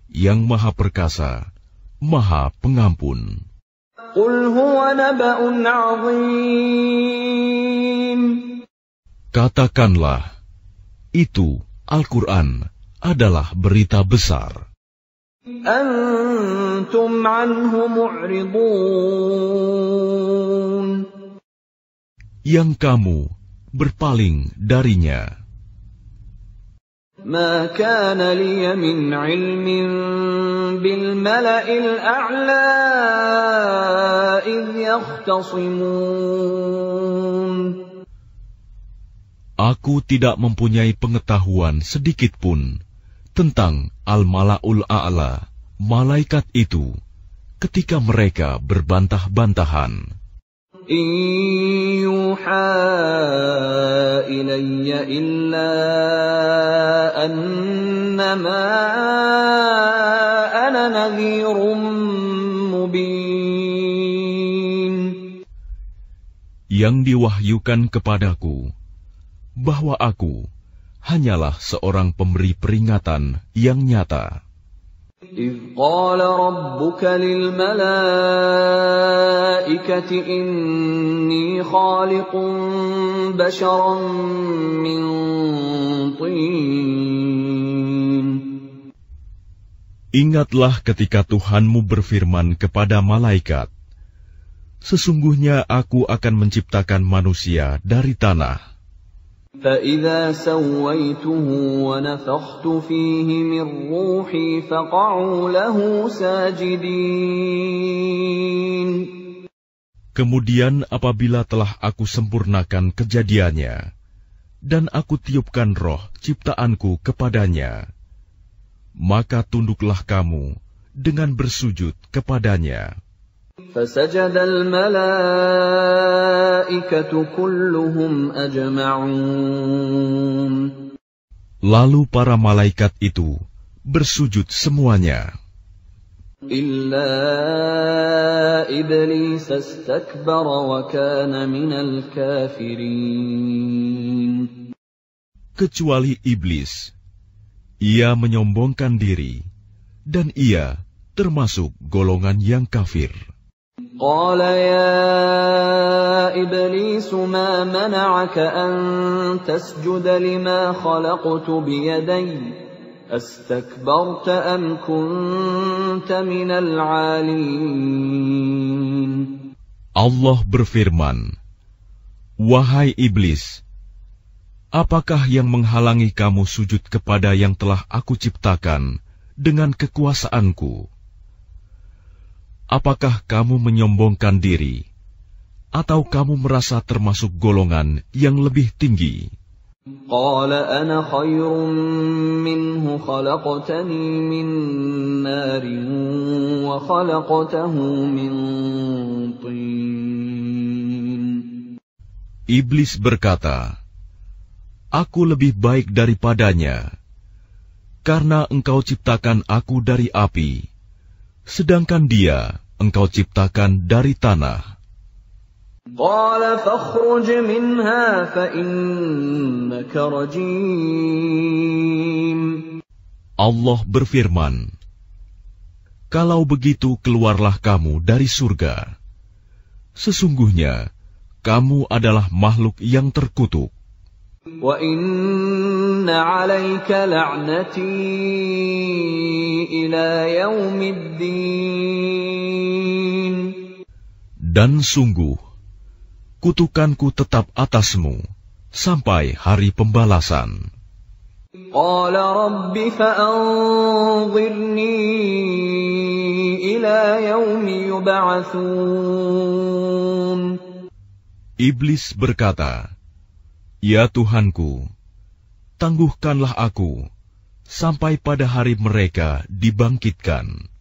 yang Maha Perkasa, Maha Pengampun. Qul huwa naba'un 'azim. Katakanlah, itu Al-Quran adalah berita besar. Antum 'anhu mu'ridun. Yang kamu berpaling darinya. ما كان لي من علم بالملأ الأعلى إذ يختصمون. Aku tidak mempunyai pengetahuan sedikitpun tentang Al-Mala'ul A'la, malaikat itu, ketika mereka berbantah-bantahan. In yuha ilayya illa annama ana nadhirum mubin. Yang diwahyukan kepadaku bahwa aku hanyalah seorang pemberi peringatan yang nyata. إذ قال ربك للملائكة إني خالق بشرا من طين. Ingatlah ketika Tuhanmu berfirman kepada malaikat, sesungguhnya aku akan menciptakan manusia dari tanah. فَإِذَا سَوَّيْتُهُ وَنَفَخْتُ فِيهِ مِنْ رُوحِي فَقَعُوا لَهُ سَاجِدِينَ. Kemudian apabila telah aku sempurnakan kejadiannya, dan aku tiupkan roh ciptaanku kepadanya, maka tunduklah kamu dengan bersujud kepadanya. فَسَجَدَ الْمَلَائِكَةُ كُلُّهُمْ أَجْمَعُونَ. Lalu para malaikat itu bersujud semuanya. إِلَّا إِبْلِيسَ اسْتَكْبَرَ وَكَانَ مِنَ الْكَافِرِينَ. Kecuali iblis, ia menyombongkan diri, dan ia termasuk golongan yang kafir. قال يا إبليس ما منعك أن تسجد لما خلقت بيدي أستكبرت أم كنت من العالين. Allah berfirman, wahai iblis, apakah yang menghalangi kamu sujud kepada yang telah aku ciptakan dengan kekuasaanku? Apakah kamu menyombongkan diri, atau kamu merasa termasuk golongan yang lebih tinggi? قال أنا خير منه خلقتني من نار وخلقته من طين. Iblis berkata, aku lebih baik daripadanya, karena engkau ciptakan aku dari api, sedangkan dia engkau ciptakan dari tanah. قال فاخرج منها فإنك رجيم. Allah berfirman, kalau begitu keluarlah kamu dari surga. Sesungguhnya kamu adalah makhluk yang terkutuk. وَإِنَّ عَلَيْكَ لَعْنَتِي إِلَى يَوْمِ الدِّينِ. Dan sungguh, kutukanku tetap atasmu sampai hari pembalasan. قَالَ رَبِّ فَأَنظِرْنِي إِلَى يَوْمِ يُبْعَثُونَ. Iblis berkata, ya Tuhanku, tangguhkanlah aku sampai pada hari mereka dibangkitkan.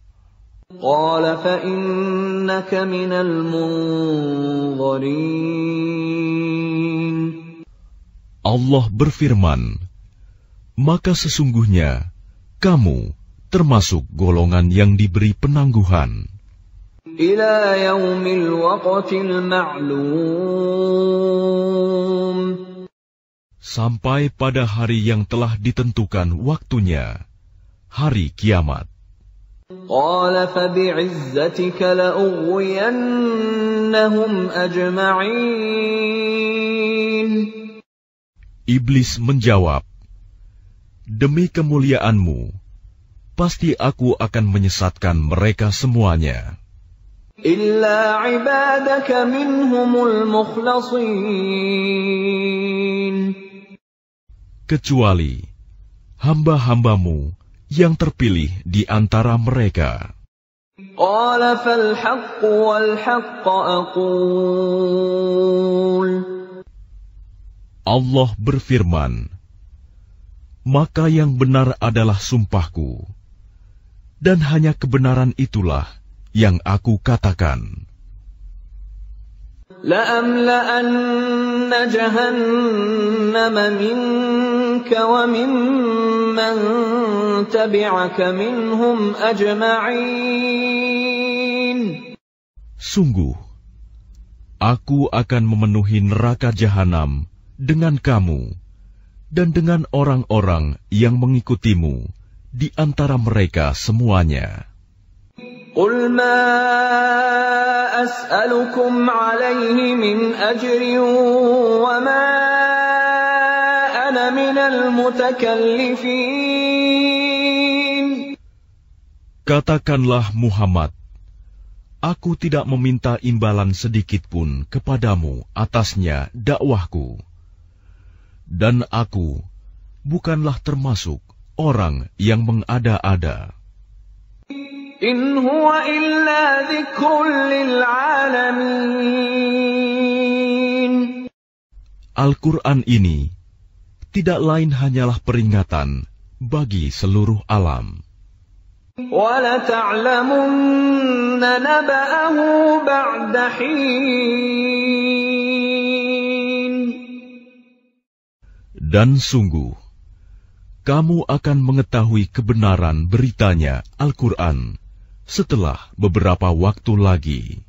قال فإنك من المنظرين. Allah berfirman, maka sesungguhnya kamu termasuk golongan yang diberi penangguhan. إلى يوم الوقت المعلوم. Sampai pada hari yang telah ditentukan waktunya, hari kiamat. قال فبعزتك لأغوينهم أجمعين. Iblis menjawab, demi kemuliaanmu, pasti aku akan menyesatkan mereka semuanya. إلا عبادك منهم المخلصين. Kecuali hamba-hambamu yang terpilih di antara mereka. قال فالحق والحق أقول. Allah berfirman, maka yang benar adalah sumpahku, dan hanya kebenaran itulah yang aku katakan. لَأَمْلَأَنَّ جَهَنَّمَ مِنكَ وَمِمَّن تَبِعَكَ مِنْهُمْ أَجْمَعِينَ. Sungguh, aku akan memenuhi neraka jahanam dengan kamu dan dengan orang-orang yang mengikutimu di antara mereka semuanya. قُلْ مَا أَسْأَلُكُمْ عَلَيْهِ مِنْ أَجْرٍ وَمَا أَنَا مِنَ الْمُتَكَلِّفِينَ. Katakanlah Muhammad, aku tidak meminta imbalan sedikitpun kepadamu atasnya dakwahku, dan aku bukanlah termasuk orang yang mengada-ada. إِنْ هُوَ إِلَّا ذِكْرٌ لِلْعَالَمِينَ. Al-Quran ini tidak lain hanyalah peringatan bagi seluruh alam. وَلَتَعْلَمُنَّ نَبَأَهُ بَعْدَ حِينٍ. Dan sungguh, kamu akan mengetahui kebenaran beritanya Al-Quran setelah beberapa waktu lagi.